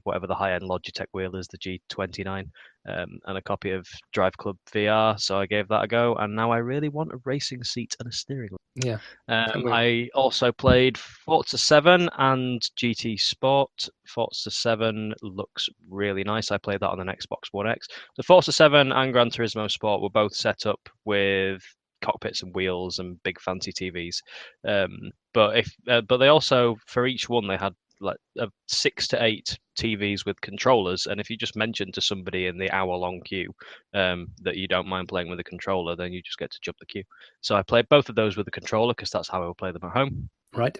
whatever the high-end Logitech wheel is, the G29. And a copy of Drive Club VR, so I gave that a go, and now I really want a racing seat and a steering wheel. Yeah. I also played Forza 7 and GT Sport. Forza 7 looks really nice. I played that on an Xbox One X. So Forza 7 and Gran Turismo Sport were both set up with cockpits and wheels and big fancy TVs. But they also, for each one, they had like 6 to 8 TVs with controllers, and if you just mention to somebody in the hour-long queue that you don't mind playing with a controller, then you just get to jump the queue. So I played both of those with a controller because that's how I would play them at home. Right.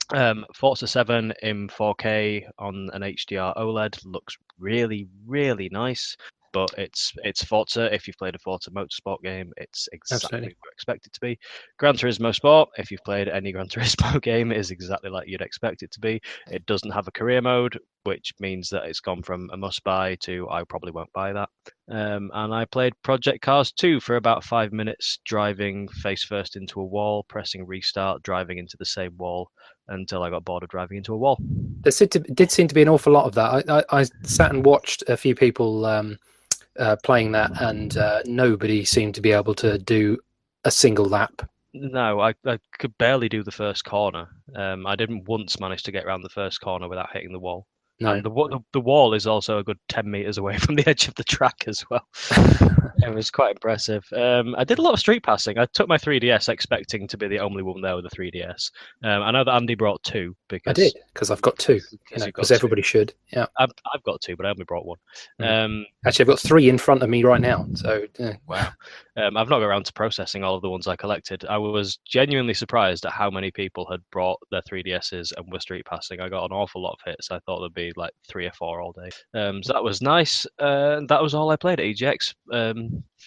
Forza 7 in 4K on an HDR OLED looks really, really nice. But it's Forza. If you've played a Forza Motorsport game, it's exactly what you expect it to be. Gran Turismo Sport, if you've played any Gran Turismo game, is exactly like you'd expect it to be. It doesn't have a career mode, which means that it's gone from a must-buy to I probably won't buy that. And I played Project Cars 2 for about 5 minutes, driving face first into a wall, pressing restart, driving into the same wall until I got bored of driving into a wall. There did seem to be an awful lot of that. I sat and watched a few people playing that, and nobody seemed to be able to do a single lap. No, I could barely do the first corner. I didn't once manage to get around the first corner without hitting the wall. No. And the wall is also a good 10 meters away from the edge of the track as well. It was quite impressive. I did a lot of street passing. I took my 3DS expecting to be the only one there with a 3DS. I know that Andy brought 2 because I did, because I've got 2. Because everybody should. Yeah, I've got 2, but I only brought 1. Actually, I've got 3 in front of me right now. So wow. I've not got around to processing all of the ones I collected. I was genuinely surprised at how many people had brought their 3DSs and were street passing. I got an awful lot of hits. I thought there'd be like 3 or 4 all day. So that was nice. That was all I played at EGX.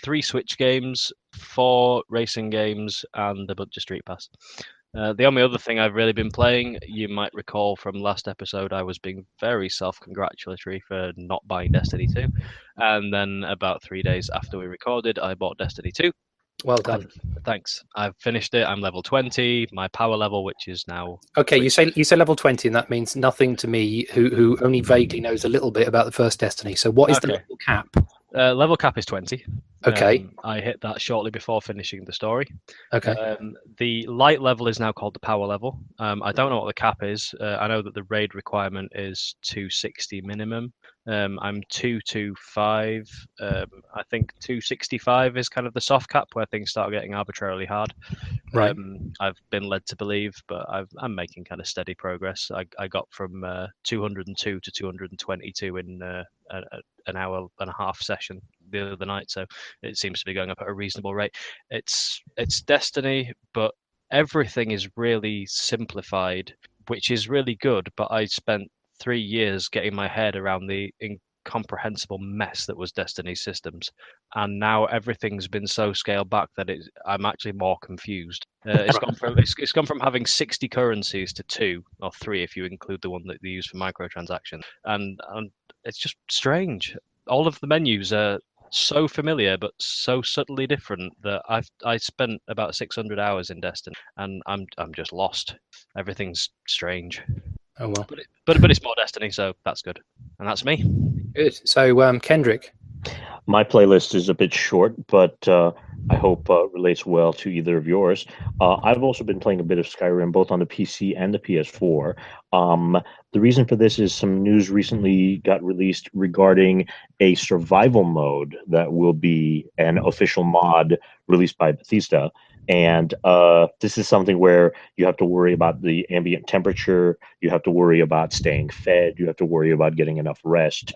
3 Switch games, 4 racing games, and a bunch of Street Pass. The only other thing I've really been playing, you might recall from last episode, I was being very self-congratulatory for not buying Destiny 2. And then about 3 days after we recorded, I bought Destiny 2. Well done. Thanks. I've finished it. I'm level 20. My power level, which is now... Okay, you say level 20, and that means nothing to me, who only vaguely knows a little bit about the first Destiny. So what is the level cap? Level cap is 20. Okay. I hit that shortly before finishing the story. Okay. The light level is now called the power level. I don't know what the cap is. I know that the raid requirement is 260 minimum. I'm 225. I think 265 is kind of the soft cap where things start getting arbitrarily hard. Right. I've been led to believe, but I'm making kind of steady progress. I got from 202 to 222 in an hour and a half session the other night, so it seems to be going up at a reasonable rate. It's Destiny, but everything is really simplified, which is really good. But I spent 3 years getting my head around the incomprehensible mess that was Destiny's systems, and now everything's been so scaled back that I'm actually more confused. It's gone from having 60 currencies to 2 or 3 if you include the one that they use for microtransactions, and it's just strange. All of the menus are so familiar but so subtly different that I spent about 600 hours in Destiny, and I'm just lost. Everything's strange. Oh well. But it's more Destiny, so that's good. And that's me. Good. So Kendrick. My playlist is a bit short, but I hope relates well to either of yours. I've also been playing a bit of Skyrim, both on the PC and the PS4. The reason for this is some news recently got released regarding a survival mode that will be an official mod released by Bethesda. And this is something where you have to worry about the ambient temperature, you have to worry about staying fed, you have to worry about getting enough rest.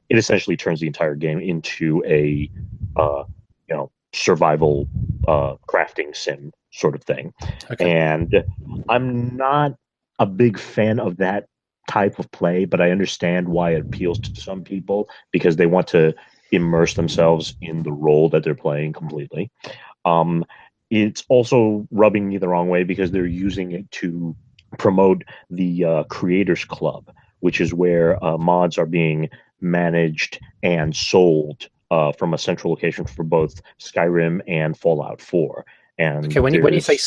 It essentially turns the entire game into a survival crafting sim sort of thing. Okay. And I'm not a big fan of that type of play, but I understand why it appeals to some people because they want to immerse themselves in the role that they're playing completely. it's also rubbing me the wrong way because they're using it to promote the Creators Club, which is where mods are being managed and sold from a central location for both Skyrim and Fallout 4. And okay, when you say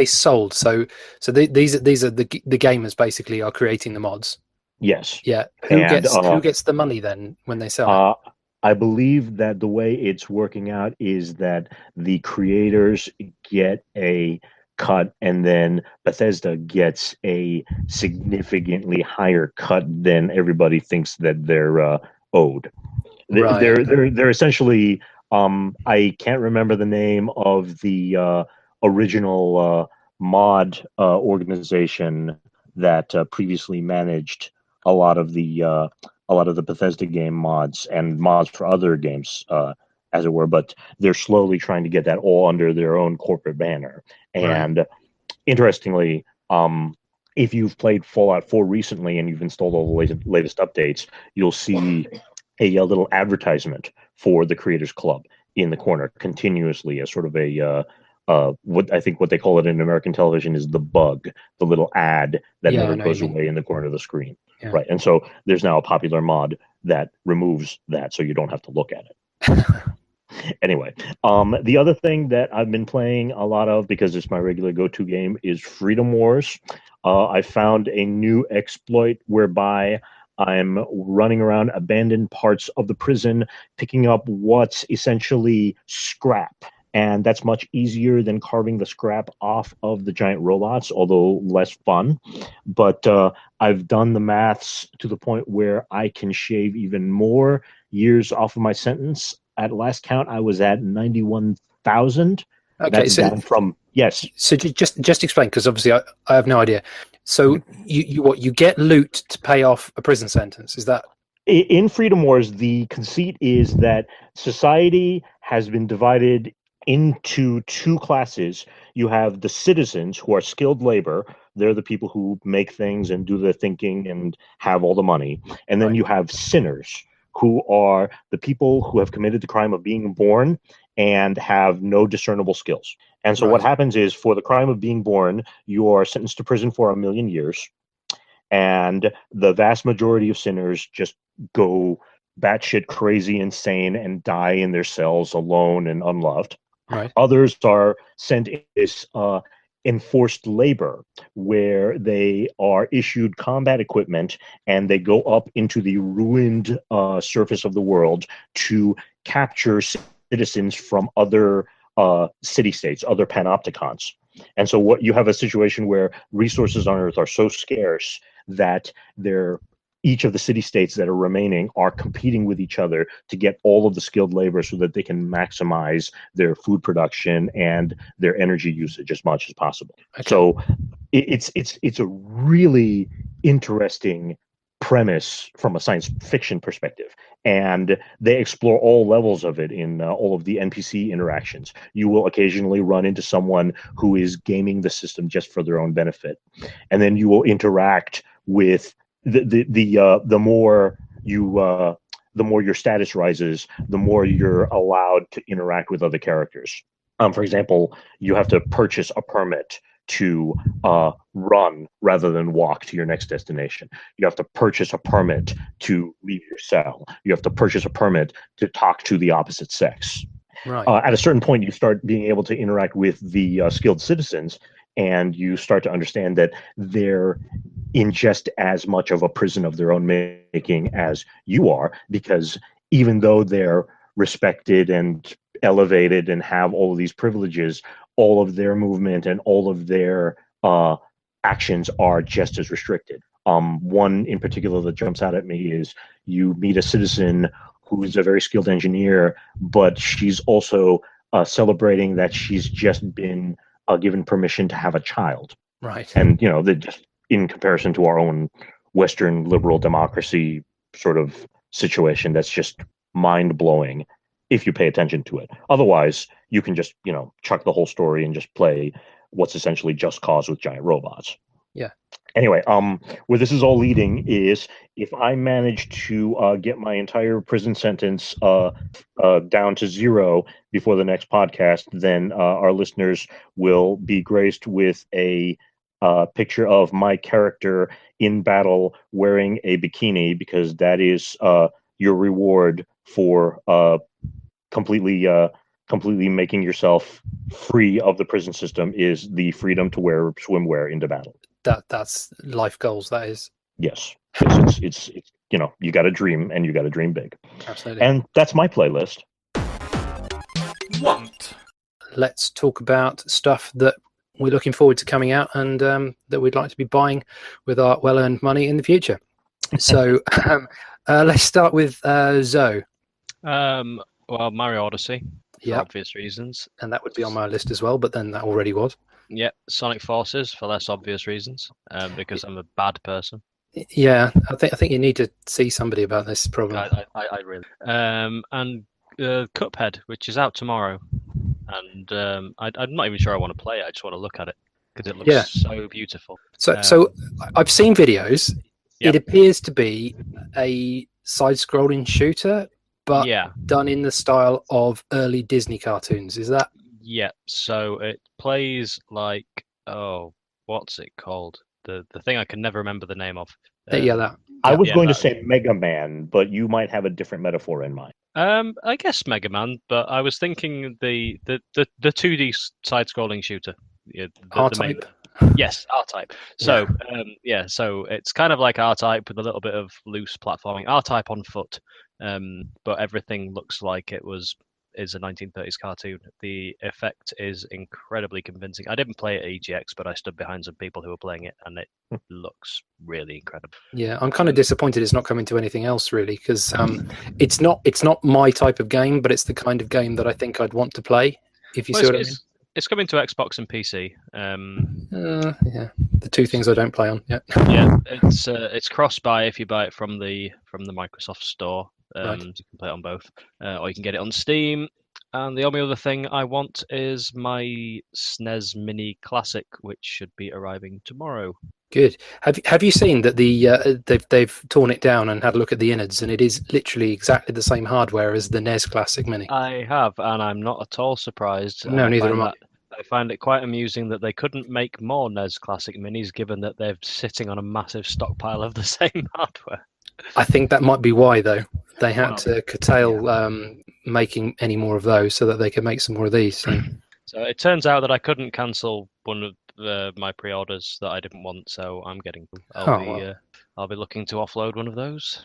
sold, so these are the gamers basically are creating the mods. yes, Yeah. Who gets the money then when they sell it? I believe that the way it's working out is that the creators get a cut, and then Bethesda gets a significantly higher cut than everybody thinks that they're owed. Right. They're essentially. I can't remember the name of the original mod organization that previously managed a lot of the Bethesda game mods and mods for other games, as it were. But they're slowly trying to get that all under their own corporate banner. And interestingly, if you've played Fallout 4 recently and you've installed all the latest updates, you'll see a little advertisement for the Creators Club in the corner continuously as sort of a what I think what they call it in American television is the bug, the little ad that never goes away in the corner of the screen. Yeah. Right. And so there's now a popular mod that removes that so you don't have to look at it. Anyway, the other thing that I've been playing a lot of, because it's my regular go-to game, is Freedom Wars. I found a new exploit whereby I'm running around abandoned parts of the prison, picking up what's essentially scrap. And that's much easier than carving the scrap off of the giant robots, although less fun. But I've done the maths to the point where I can shave even more years off of my sentence. At last count, I was at 91,000. Okay, that's down from, yes. So just explain, because obviously I have no idea. So you get loot to pay off a prison sentence? Is that in Freedom Wars? The conceit is that society has been divided into two classes. You have the citizens, who are skilled labor. They're the people who make things and do the thinking and have all the money. And then you have sinners, who are the people who have committed the crime of being born and have no discernible skills. And so what happens is, for the crime of being born, you are sentenced to prison for 1,000,000 years. And the vast majority of sinners just go batshit crazy, insane, and die in their cells alone and unloved. Right. Others are sent in this enforced labor, where they are issued combat equipment and they go up into the ruined surface of the world to capture citizens from other city-states, other panopticons. And so what you have a situation where resources on Earth are so scarce that each of the city-states that are remaining are competing with each other to get all of the skilled labor so that they can maximize their food production and their energy usage as much as possible. Okay. So it's a really interesting premise from a science fiction perspective, and they explore all levels of it in all of the NPC interactions. You will occasionally run into someone who is gaming the system just for their own benefit, and then you will interact with the more your status rises, the more you're allowed to interact with other characters. For example, you have to purchase a permit to run rather than walk to your next destination. You have to purchase a permit to leave your cell. You have to purchase a permit to talk to the opposite sex. Right. At a certain point, you start being able to interact with the skilled citizens, and you start to understand that they're in just as much of a prison of their own making as you are, because even though they're respected and elevated and have all of these privileges, all of their movement and all of their actions are just as restricted. One in particular that jumps out at me is you meet a citizen who's a very skilled engineer, but she's also celebrating that she's just been given permission to have a child. Right. And, just in comparison to our own Western liberal democracy sort of situation, that's just mind-blowing if you pay attention to it. Otherwise, you can just, chuck the whole story and just play what's essentially Just Cause with giant robots. Yeah. Anyway, where this is all leading is if I manage to get my entire prison sentence down to 0 before the next podcast, then our listeners will be graced with a picture of my character in battle wearing a bikini, because that is your reward for completely making yourself free of the prison system, is the freedom to wear swimwear into battle. That's life goals. That is. Yes, it's you got to dream, and you got to dream big. Absolutely. And that's my playlist. Let's talk about stuff that we're looking forward to coming out, and that we'd like to be buying with our well-earned money in the future. So let's start with Zoe. Well, Mario Odyssey, for Yeah, obvious reasons. and that would be on my list as well, but then that already was. Yeah, Sonic Forces for less obvious reasons, because I'm a bad person. Yeah, I think you need to see somebody about this problem. I really. And Cuphead, which is out tomorrow, and I'm not even sure I want to play it. I just want to look at it because it looks so beautiful. So I've seen videos. Yep. It appears to be a side-scrolling shooter, but done in the style of early Disney cartoons. Is that? Yeah. So it plays like, what's it called? The thing I can never remember the name of. That. I was going to say Mega Man, but you might have a different metaphor in mind. I guess Mega Man, but I was thinking the 2D side-scrolling shooter. Yeah, R-Type. Yes, R-Type. So so it's kind of like R-Type with a little bit of loose platforming. R-Type on foot, but everything looks like is a 1930s cartoon. The effect is incredibly convincing. I didn't play it at EGX, but I stood behind some people who were playing it, and it looks really incredible. Yeah, I'm kind of disappointed it's not coming to anything else, really, because it's not my type of game, but it's the kind of game that I think I'd want to play. If you see what I mean. It's coming to Xbox and PC. The two things I don't play on. Yeah. Yeah, it's cross-buy if you buy it from the Microsoft Store. Right. So you can play it on both, or you can get it on Steam. And the only other thing I want is my SNES Mini Classic, which should be arriving tomorrow. Good. Have you seen that they've torn it down and had a look at the innards, and it is literally exactly the same hardware as the NES Classic Mini? I have, and I'm not at all surprised. No, neither am I. I find it quite amusing that they couldn't make more NES Classic Minis, given that they're sitting on a massive stockpile of the same hardware. I think that might be why, though. They had to curtail making any more of those so that they could make some more of these. So it turns out that I couldn't cancel one of my pre-orders that I didn't want, so I'm getting. I'll be looking to offload one of those.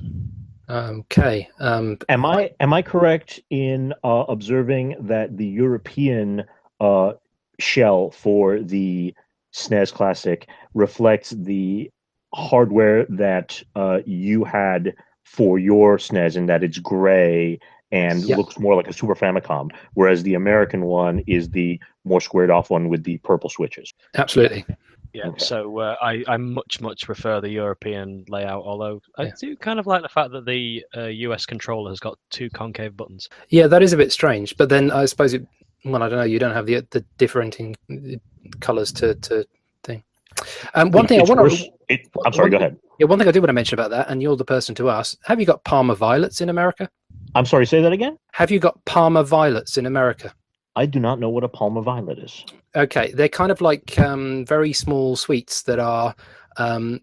Okay. Am I correct in observing that the European shell for the SNES Classic reflects the hardware that you had for your SNES, in that it's gray and looks more like a Super Famicom, whereas the American one is the more squared off one with the purple switches? Absolutely. Yeah, okay. So I much prefer the European layout, although I do kind of like the fact that the US controller has got 2 concave buttons. Yeah, that is a bit strange, but then I suppose I don't know, you don't have the differentiating colours to thing. One thing I want to... I'm sorry, go ahead. Yeah, one thing I do want to mention about that, and you're the person to ask, have you got Parma Violets in America? I'm sorry, say that again? Have you got Parma Violets in America? I do not know what a Parma Violet is. Okay, they're kind of like very small sweets that are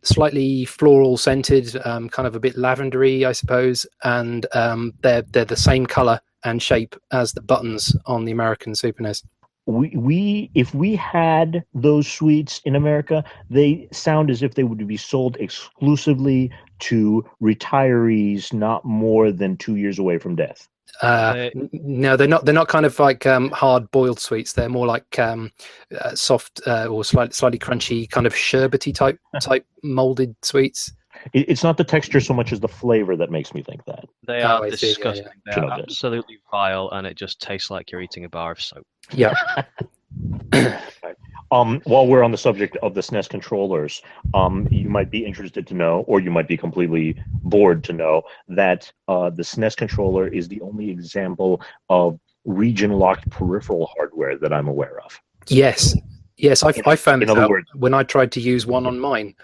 slightly floral scented, kind of a bit lavendery, I suppose, and they're the same colour and shape as the buttons on the American Super NES. If we had those sweets in America, they sound as if they would be sold exclusively to retirees not more than 2 years away from death. No, they're not. They're not kind of like hard boiled sweets. They're more like soft or slightly crunchy, kind of sherbety type molded sweets. It's not the texture so much as the flavor that makes me think that. They are disgusting. Yeah. They're absolutely vile, and it just tastes like you're eating a bar of soap. Yeah. While we're on the subject of the SNES controllers, you might be interested to know, or you might be completely bored to know, that the SNES controller is the only example of region-locked peripheral hardware that I'm aware of. Yes. Yes, I found In this other out words, when I tried to use one on mine.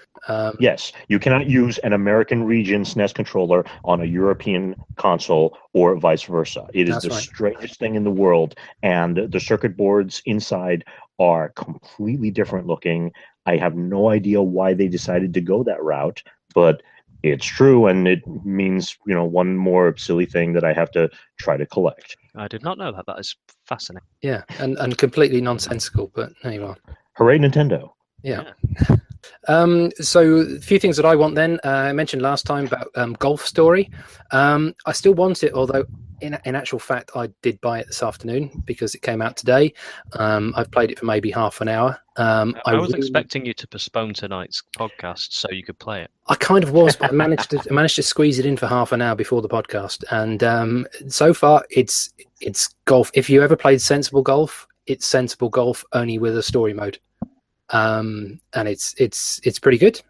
yes, you cannot use an American region SNES controller on a European console or vice versa. It is That's the right. strangest thing in the world, and the circuit boards inside are completely different looking. I have no idea why they decided to go that route, but it's true, and it means, one more silly thing that I have to try to collect. I did not know that. That is fascinating. Yeah, and completely nonsensical, but there you are. Hooray, Nintendo. Yeah. So a few things that I want then. I mentioned last time about Golf Story. I still want it, although in actual fact I did buy it this afternoon because it came out today. I've played it for maybe half an hour. I was expecting you to postpone tonight's podcast so you could play it. I kind of was, but I managed to squeeze it in for half an hour before the podcast, and so far it's golf. If you ever played Sensible Golf, it's Sensible Golf only with a story mode. And it's pretty good.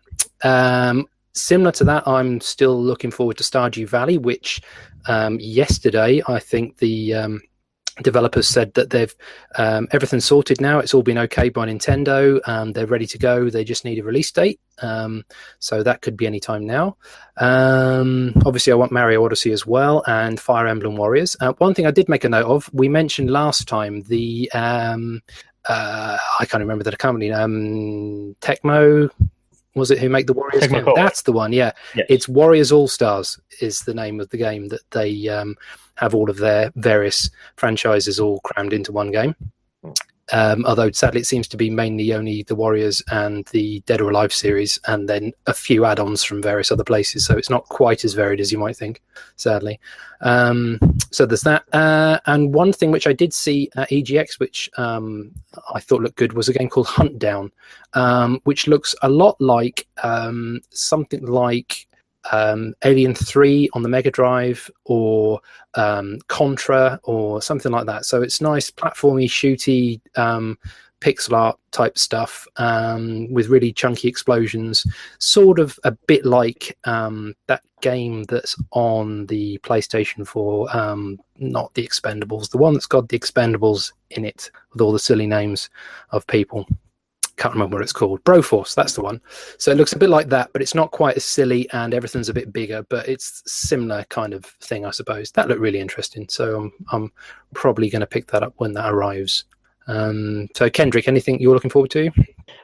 Similar to that, I'm still looking forward to Stardew Valley, which yesterday I think the developers said that they've everything's sorted now. It's all been okayed by Nintendo. They're ready to go. They just need a release date. So that could be any time now. Obviously, I want Mario Odyssey as well and Fire Emblem Warriors. One thing I did make a note of, we mentioned last time the I can't remember the company. Tecmo, was it, who make the Warriors game? That's the one. Yeah, yes. It's Warriors All Stars is the name of the game that they have all of their various franchises all crammed into one game. Although sadly it seems to be mainly only the Warriors and the Dead or Alive series, and then a few add-ons from various other places. So it's not quite as varied as you might think, sadly. So there's that. And one thing which I did see at EGX, which I thought looked good, was a game called Huntdown, which looks a lot like something like Alien 3 on the Mega Drive, or Contra, or something like that. So it's nice platformy, shooty, pixel art type stuff with really chunky explosions, sort of a bit like that game that's on the PlayStation 4, not the Expendables, the one that's got the Expendables in it with all the silly names of people. Can't remember what it's called. Broforce, that's the one. So it looks a bit like that, but it's not quite as silly, and everything's a bit bigger, but it's similar kind of thing, I suppose. That looked really interesting, so I'm probably going to pick that up when that arrives. So Kendrick, anything you're looking forward to?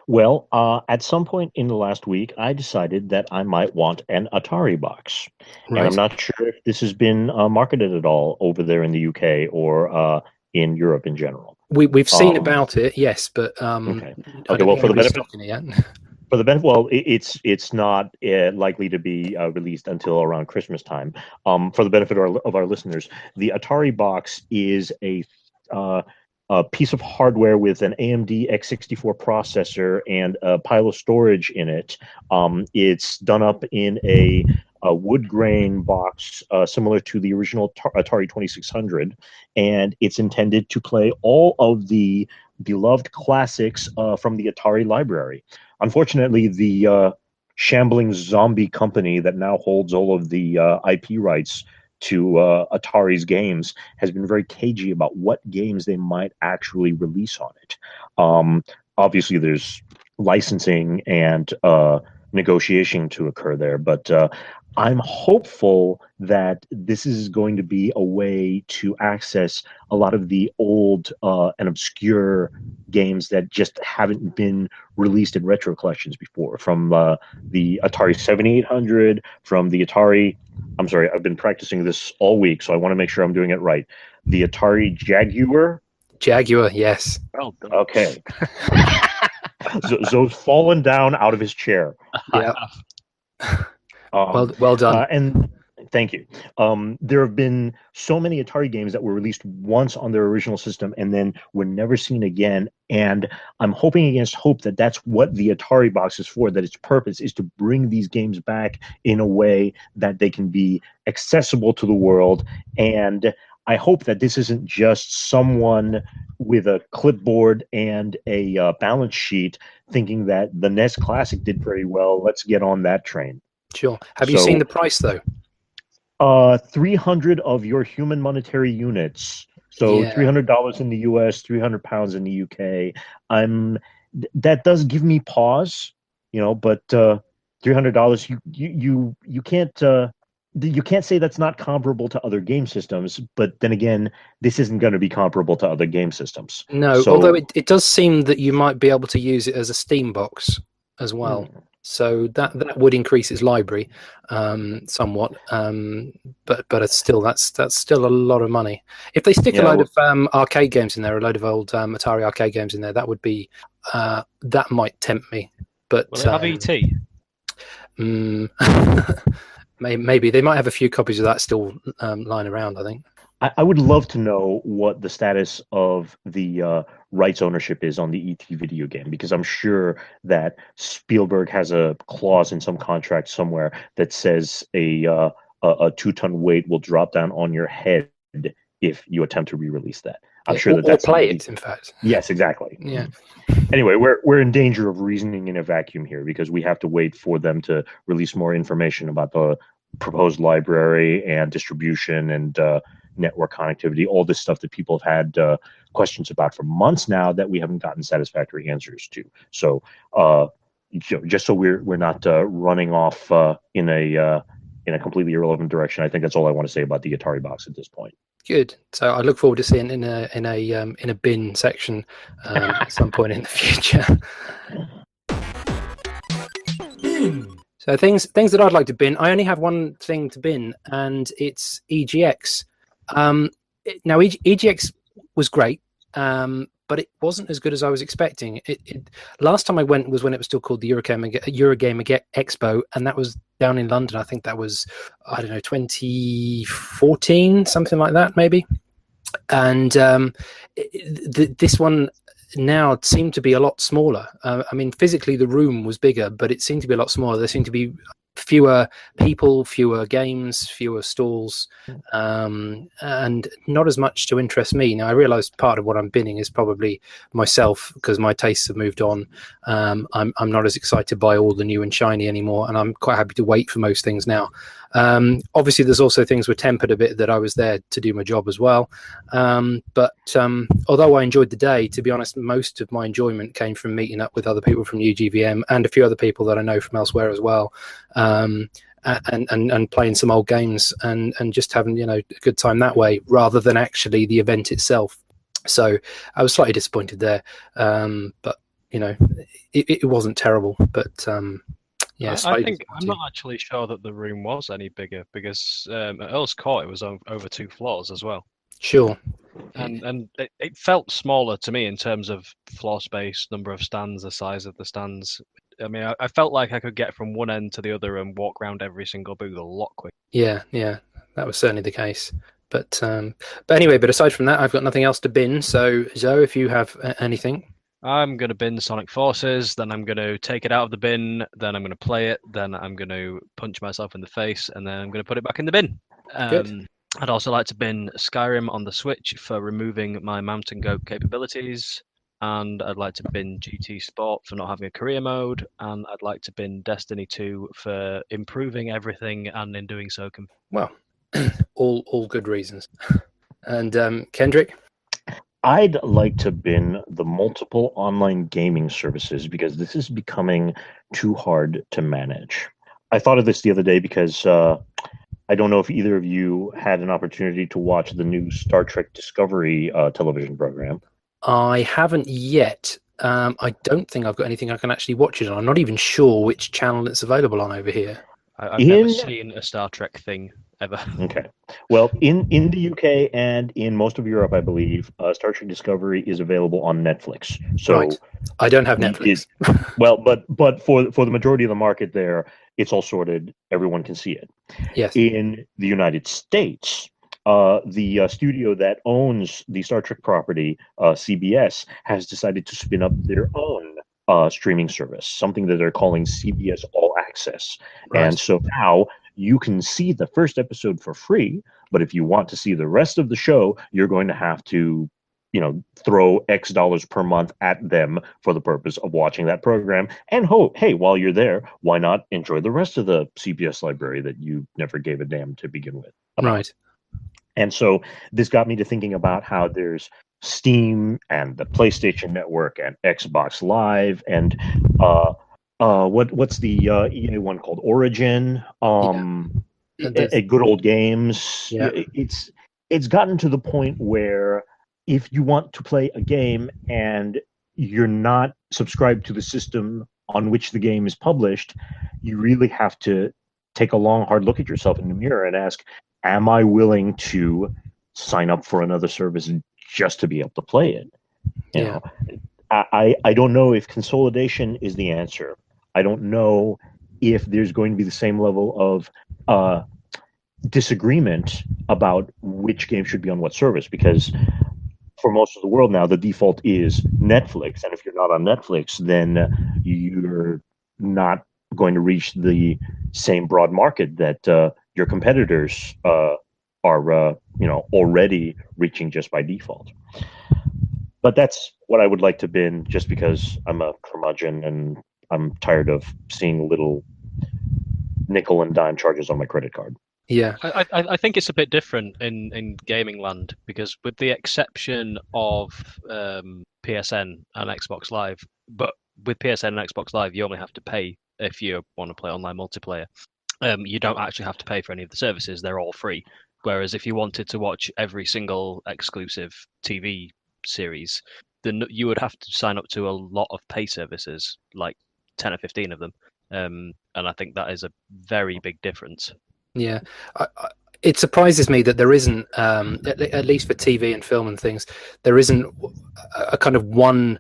Well, at some point in the last week, I decided that I might want an Atari box. Right. And I'm not sure if this has been marketed at all over there in the UK or in Europe in general. We've seen about it, yes, but okay. Well, for the benefit, well, it's not likely to be released until around Christmas time. For the benefit of our listeners, the Atari box is a piece of hardware with an AMD x64 processor and a pile of storage in it. It's done up in a wood grain box similar to the original Atari 2600, and it's intended to play all of the beloved classics from the Atari library. Unfortunately, the shambling zombie company that now holds all of the IP rights to Atari's games has been very cagey about what games they might actually release on it. Obviously, there's licensing and negotiation to occur there, but I'm hopeful that this is going to be a way to access a lot of the old and obscure games that just haven't been released in retro collections before, from the Atari 7800, from the Atari, I'm sorry, I've been practicing this all week, so I want to make sure I'm doing it right. The Atari Jaguar? Jaguar, yes. Well done. Okay. Zoe's fallen down out of his chair. Yeah. Well done. And thank you. There have been so many Atari games that were released once on their original system and then were never seen again. And I'm hoping against hope that that's what the Atari box is for, that its purpose is to bring these games back in a way that they can be accessible to the world. And I hope that this isn't just someone with a clipboard and a balance sheet thinking that the NES Classic did very well. Let's get on that train. Sure. Have you seen the price, though? 300 of your human monetary units. So yeah. $300 in the US, £300 in the UK. I'm that does give me pause, but $300, you can't say that's not comparable to other game systems, but then again, this isn't going to be comparable to other game systems. No, so, although it does seem that you might be able to use it as a Steam box as well. So that would increase its library somewhat, but it's still that's still a lot of money. If they stick a load of arcade games in there, a load of old Atari arcade games in there, that would be that might tempt me. But will it have ET? Maybe they might have a few copies of that still lying around, I think. I would love to know what the status of the rights ownership is on the ET video game, because I'm sure that Spielberg has a clause in some contract somewhere that says a 2-ton weight will drop down on your head if you attempt to re-release that. I'm sure that's play it. In fact, yes, exactly. Yeah. Anyway, we're in danger of reasoning in a vacuum here, because we have to wait for them to release more information about the proposed library and distribution and network connectivity, all this stuff that people have had questions about for months now that we haven't gotten satisfactory answers to. So just so we're not running off in a completely irrelevant direction, I think that's all I want to say about the Atari box at this point. Good. So I look forward to seeing it in a bin section at some point in the future. So things that I'd like to bin. I only have one thing to bin, and it's EGX. Now EGX was great, but it wasn't as good as I was expecting. Last time I went was when it was still called the Eurogame Expo, and that was down in London. I think that was, 2014, something like that, maybe. And this one now seemed to be a lot smaller. Physically the room was bigger, but it seemed to be a lot smaller. There seemed to be fewer people, fewer games, fewer stalls, and not as much to interest me. Now I realise part of what I'm binning is probably myself, because my tastes have moved on. I'm not as excited by all the new and shiny anymore, and I'm quite happy to wait for most things now. Obviously there's also things were tempered a bit that I was there to do my job as well. But although I enjoyed the day, to be honest, most of my enjoyment came from meeting up with other people from ugvm and a few other people that I know from elsewhere as well. And playing some old games and just having a good time that way, rather than actually the event itself. So I was slightly disappointed there, but it wasn't terrible. But I think I'm not actually sure that the room was any bigger, because at Earl's Court it was over 2 floors as well. Sure. And it felt smaller to me in terms of floor space, number of stands, the size of the stands. I felt like I could get from one end to the other and walk around every single booth a lot quicker. Yeah, that was certainly the case. But anyway, aside from that, I've got nothing else to bin. So Zoe, if you have anything. I'm going to bin Sonic Forces, then I'm going to take it out of the bin, then I'm going to play it, then I'm going to punch myself in the face, and then I'm going to put it back in the bin. Good. I'd also like to bin Skyrim on the Switch for removing my mountain goat capabilities, and I'd like to bin GT Sport for not having a career mode, and I'd like to bin Destiny 2 for improving everything, and in doing so... Well, all good reasons. And Kendrick? I'd like to bin the multiple online gaming services, because this is becoming too hard to manage. I thought of this the other day because I don't know if either of you had an opportunity to watch the new Star Trek Discovery television program. I haven't yet. I don't think I've got anything I can actually watch it on. I'm not even sure which channel it's available on over here. I've never seen a Star Trek thing ever. Okay. Well, in the UK and in most of Europe, I believe, Star Trek Discovery is available on Netflix. So right. I don't have Netflix. But for the majority of the market there, it's all sorted. Everyone can see it. Yes. In the United States, the studio that owns the Star Trek property, CBS, has decided to spin up their own streaming service, something that they're calling CBS All Access. Right. And so now you can see the first episode for free, but if you want to see the rest of the show, you're going to have to, throw X dollars per month at them for the purpose of watching that program. And hey, while you're there, why not enjoy the rest of the CBS library that you never gave a damn to begin with? Right. And so this got me to thinking about how there's Steam and the PlayStation Network and Xbox Live and what's the EA one called? Origin. A good old games. Yeah. It's gotten to the point where if you want to play a game and you're not subscribed to the system on which the game is published, you really have to take a long, hard look at yourself in the mirror and ask, am I willing to sign up for another service just to be able to play it? You know, I don't know if consolidation is the answer. I don't know if there's going to be the same level of disagreement about which game should be on what service, because for most of the world now, the default is Netflix. And if you're not on Netflix, then you're not going to reach the same broad market that your competitors are already reaching just by default. But that's what I would like to bin, just because I'm a curmudgeon and I'm tired of seeing little nickel and dime charges on my credit card. Yeah, I think it's a bit different in gaming land, because with the exception of PSN and Xbox Live, but with PSN and Xbox Live, you only have to pay if you want to play online multiplayer. You don't actually have to pay for any of the services; they're all free. Whereas if you wanted to watch every single exclusive TV series, then you would have to sign up to a lot of pay services, like 10 or 15 of them. And I think that is a very big difference. Yeah, it surprises me that there isn't, at least for TV and film and things, there isn't a kind of one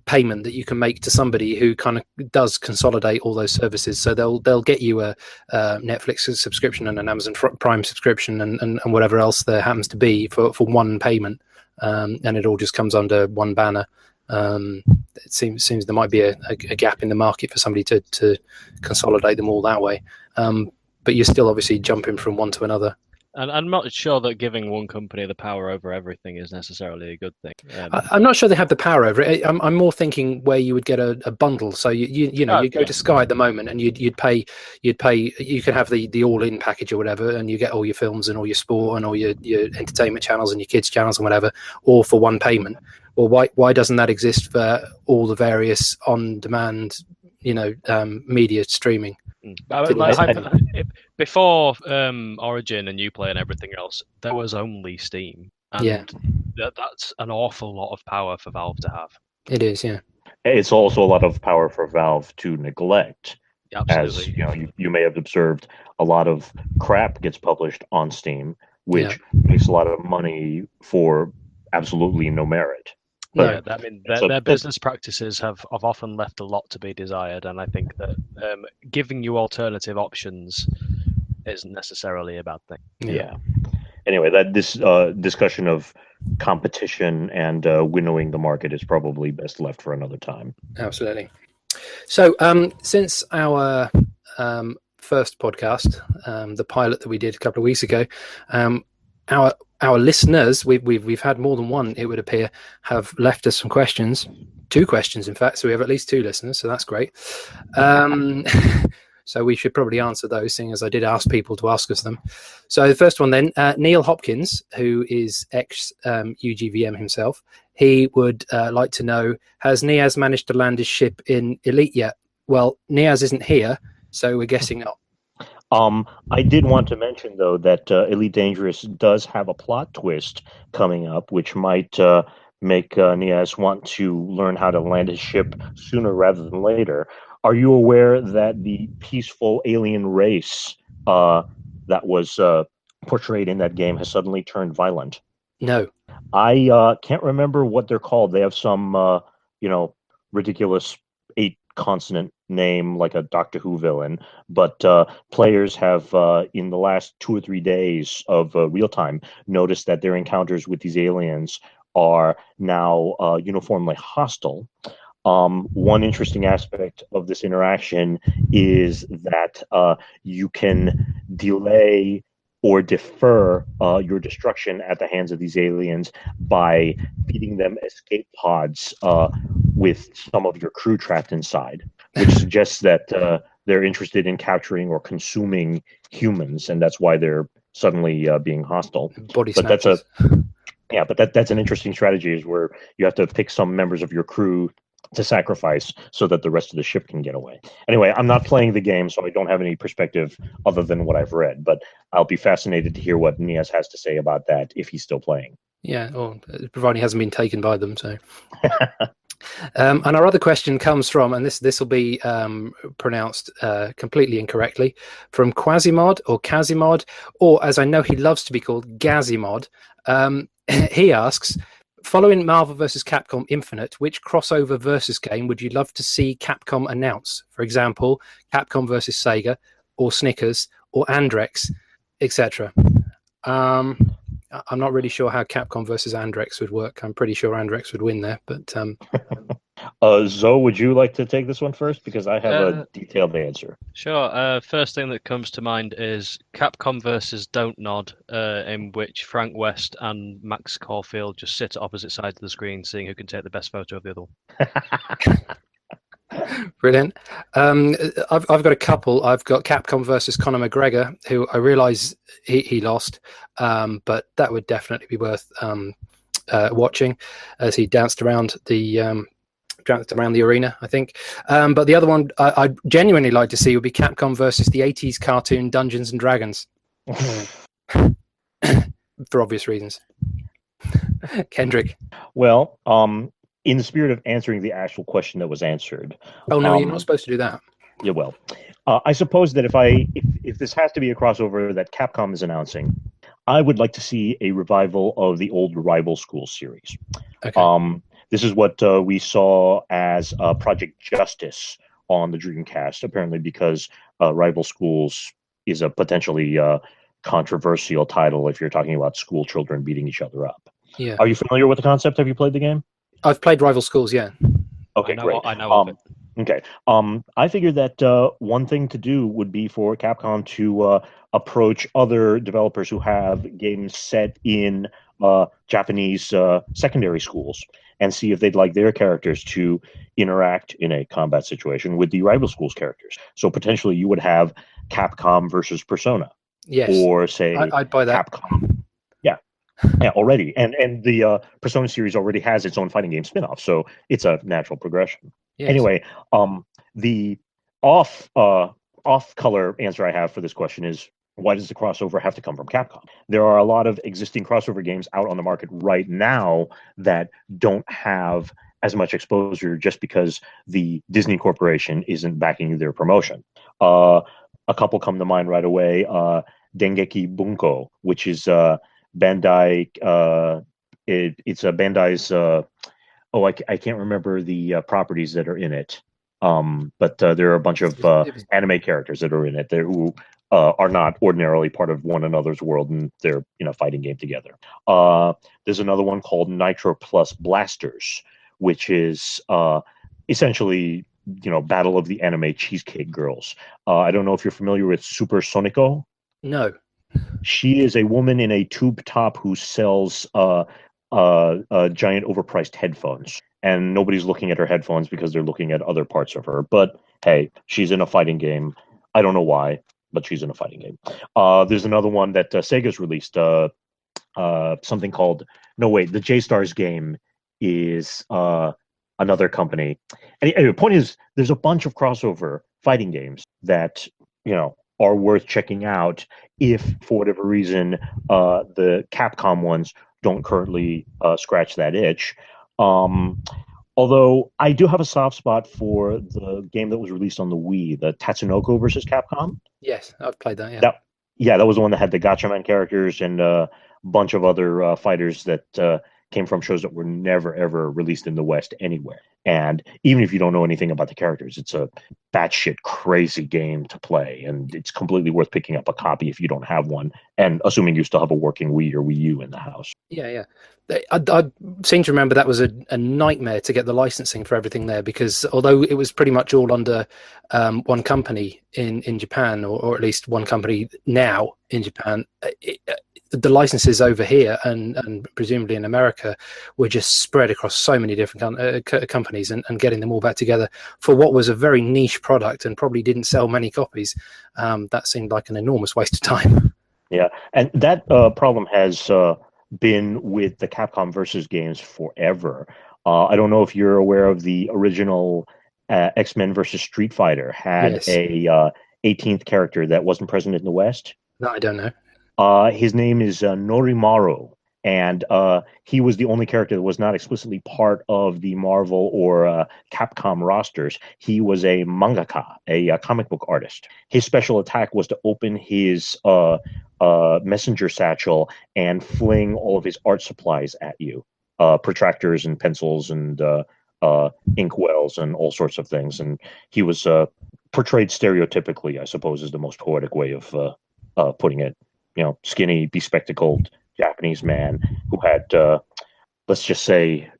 payment that you can make to somebody who kind of does consolidate all those services. So they'll get you a Netflix subscription and an Amazon Prime subscription and whatever else there happens to be for one payment, and it all just comes under one banner. It seems there might be a gap in the market for somebody to consolidate them all that way. But you're still obviously jumping from one to another. And I'm not sure that giving one company the power over everything is necessarily a good thing. I'm not sure they have the power over it. I'm more thinking where you would get a bundle. So you go to Sky at the moment, and you'd pay. You could have the all-in package or whatever, and you get all your films and all your sport and all your entertainment channels and your kids channels and whatever, all for one payment. Well, why doesn't that exist for all the various on-demand, media streaming? Before Origin and Uplay and everything else, there was only Steam, and that's an awful lot of power for Valve to have. It is, yeah. It's also a lot of power for Valve to neglect. Absolutely. As you may have observed, a lot of crap gets published on Steam, which makes a lot of money for absolutely no merit. But, their business practices have often left a lot to be desired, and I think that giving you alternative options isn't necessarily a bad thing. Yeah. Anyway, this discussion of competition and winnowing the market is probably best left for another time. Absolutely. So, since our first podcast, the pilot that we did a couple of weeks ago, our listeners, we've had more than one, it would appear, have left us some questions. 2 questions, in fact. So we have at least 2 listeners, so that's great. So we should probably answer those, seeing as I did ask people to ask us them. So the first one then, Neil Hopkins, who is ex-UGVM himself, he would like to know, has Niaz managed to land his ship in Elite yet? Well, Niaz isn't here, so we're guessing not. I did want to mention, though, that Elite Dangerous does have a plot twist coming up, which might make Niaz want to learn how to land his ship sooner rather than later. Are you aware that the peaceful alien race that was portrayed in that game has suddenly turned violent? No. I can't remember what they're called. They have some, ridiculous 8-consonant name like a Doctor Who villain, but players have in the last 2 or 3 days of real time noticed that their encounters with these aliens are now uniformly hostile. One interesting aspect of this interaction is that you can delay or defer your destruction at the hands of these aliens by feeding them escape pods with some of your crew trapped inside, which suggests that they're interested in capturing or consuming humans, and that's why they're suddenly being hostile. Body snatchers. Yeah, but that's an interesting strategy, is where you have to pick some members of your crew to sacrifice so that the rest of the ship can get away. Anyway, I'm not playing the game, so I don't have any perspective other than what I've read, but I'll be fascinated to hear what Nias has to say about that if he's still playing. Yeah, or providing he hasn't been taken by them. So, and our other question comes from, and this will be pronounced completely incorrectly, from Quasimod or Kazimod, or as I know he loves to be called, Gazimod. He asks, following Marvel vs. Capcom Infinite, which crossover versus game would you love to see Capcom announce? For example, Capcom versus Sega, or Snickers, or Andrex, etc. I'm not really sure how Capcom versus Andrex would work. I'm pretty sure Andrex would win there, but Zoe, would you like to take this one first? Because I have a detailed answer. Sure. First thing that comes to mind is Capcom versus Don't Nod, in which Frank West and Max Caulfield just sit at opposite sides of the screen, seeing who can take the best photo of the other one. Brilliant. I've got a couple. I've got Capcom versus Conor McGregor, who I realise he lost, but that would definitely be worth watching, as he danced around the arena, I think. But the other one I'd genuinely like to see would be Capcom versus the 80s cartoon Dungeons and Dragons, for obvious reasons. Kendrick. Well, in the spirit of answering the actual question that was answered. Oh no, you're not supposed to do that. Yeah, well, I suppose that if this has to be a crossover that Capcom is announcing, I would like to see a revival of the old Rival Schools series. Okay. This is what we saw as Project Justice on the Dreamcast, apparently because Rival Schools is a potentially controversial title if you're talking about school children beating each other up. Yeah. Are you familiar with the concept? Have you played the game? I've played Rival Schools, yeah. Okay, great. I know of it. Okay. I figured that one thing to do would be for Capcom to approach other developers who have games set in Japanese secondary schools and see if they'd like their characters to interact in a combat situation with the Rival Schools characters. So potentially you would have Capcom versus Persona. Yes. Or say I'd buy that. Capcom. Yeah, already. And the Persona series already has its own fighting game spin-off, so it's a natural progression. Yes. Anyway, the off-color answer I have for this question is, why does the crossover have to come from Capcom? There are a lot of existing crossover games out on the market right now that don't have as much exposure just because the Disney Corporation isn't backing their promotion. A couple come to mind right away. Dengeki Bunko, which is Bandai. It's a Bandai's. I can't remember the properties that are in it. But there are a bunch of anime characters that are in it who are not ordinarily part of one another's world, and they're in a fighting game together. There's another one called Nitro Plus Blasters, which is essentially Battle of the Anime Cheesecake Girls. I don't know if you're familiar with Super Sonico. No. She is a woman in a tube top who sells giant overpriced headphones, and nobody's looking at her headphones because they're looking at other parts of her. But hey, she's in a fighting game. I don't know why, but she's in a fighting game. There's another one that Sega's released, something called the J-Stars game is another company. Anyway, the point is, there's a bunch of crossover fighting games that are worth checking out if, for whatever reason, the Capcom ones don't currently scratch that itch. Although I do have a soft spot for the game that was released on the Wii, the Tatsunoko versus Capcom. Yes, I've played that, yeah. That was the one that had the Gatchaman characters and a bunch of other fighters that came from shows that were never, ever released in the West anywhere. And even if you don't know anything about the characters, it's a batshit crazy game to play, and it's completely worth picking up a copy if you don't have one, and assuming you still have a working Wii or Wii U in the house. Yeah. I seem to remember that was a nightmare to get the licensing for everything there, because although it was pretty much all under one company in Japan, or at least one company now in Japan, the licenses over here and presumably in America were just spread across so many different companies, and getting them all back together for what was a very niche product and probably didn't sell many copies. That seemed like an enormous waste of time. Yeah, and that problem has been with the Capcom versus games forever. I don't know if you're aware of the original X-Men versus Street Fighter had Yes. a 18th character that wasn't present in the West. No, I don't know. His name is Norimaru, and he was the only character that was not explicitly part of the Marvel or Capcom rosters. He was a mangaka, a comic book artist. His special attack was to open his messenger satchel and fling all of his art supplies at you, protractors and pencils and inkwells and all sorts of things. And he was portrayed stereotypically, I suppose, is the most poetic way of putting it. You know, skinny, bespectacled Japanese man who had, let's just say,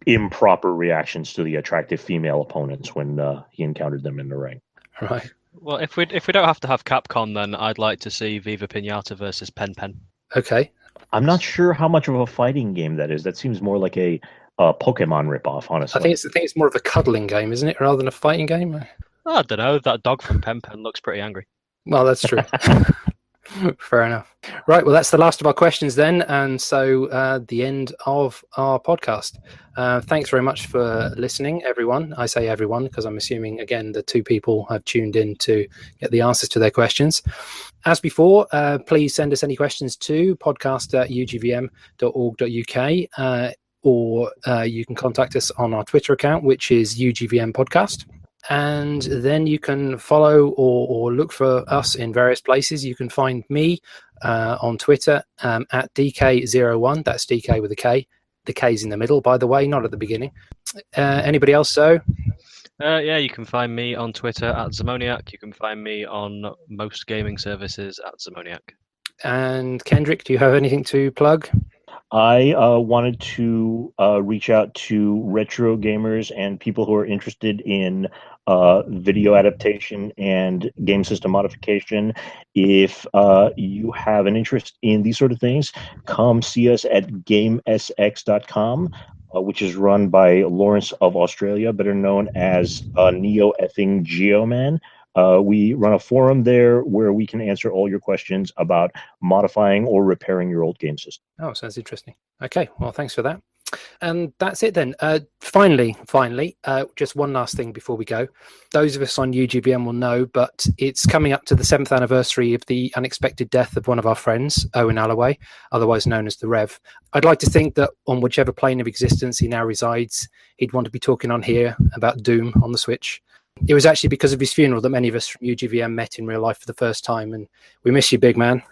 improper reactions to the attractive female opponents when he encountered them in the ring. Right. Well, if we don't have to have Capcom, then I'd like to see Viva Pinata versus Pen Pen. Okay. I'm not sure how much of a fighting game that is. That seems more like a Pokemon ripoff, honestly. I think it's more of a cuddling game, isn't it, rather than a fighting game? I don't know. That dog from Pen Pen looks pretty angry. Well, that's true. Fair enough. Right, well, that's the last of our questions then, and so the end of our podcast. Thanks very much for listening, everyone. I say everyone because I'm assuming, again, the two people have tuned in to get the answers to their questions. As before, please send us any questions to podcast@ugvm.org.uk, or you can contact us on our Twitter account, which is ugvm podcast. And then you can follow or look for us in various places. You can find me on Twitter at deKay01. That's DK with a K. The K's in the middle, by the way, not at the beginning. Anybody else, so? Yeah, you can find me on Twitter at Zamoniac. You can find me on most gaming services at Zamoniac. And Kendrick, do you have anything to plug? I wanted to reach out to retro gamers and people who are interested in video adaptation and game system modification. If you have an interest in these sort of things, come see us at gamesx.com, which is run by Lawrence of Australia, better known as Neo-effing Geoman. We run a forum there where we can answer all your questions about modifying or repairing your old game system. Oh, sounds interesting. Okay, well, thanks for that. And that's it then. Finally, just one last thing before we go. Those of us on UGBM will know, but it's coming up to the 7th anniversary of the unexpected death of one of our friends, Owen Alloway, otherwise known as the Rev. I'd like to think that on whichever plane of existence he now resides, he'd want to be talking on here about Doom on the Switch. It was actually because of his funeral that many of us from UGVM met in real life for the first time, and we miss you, big man.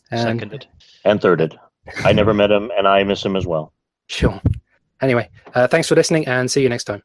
Seconded. And thirded. I never met him, and I miss him as well. Sure. Anyway, thanks for listening, and see you next time.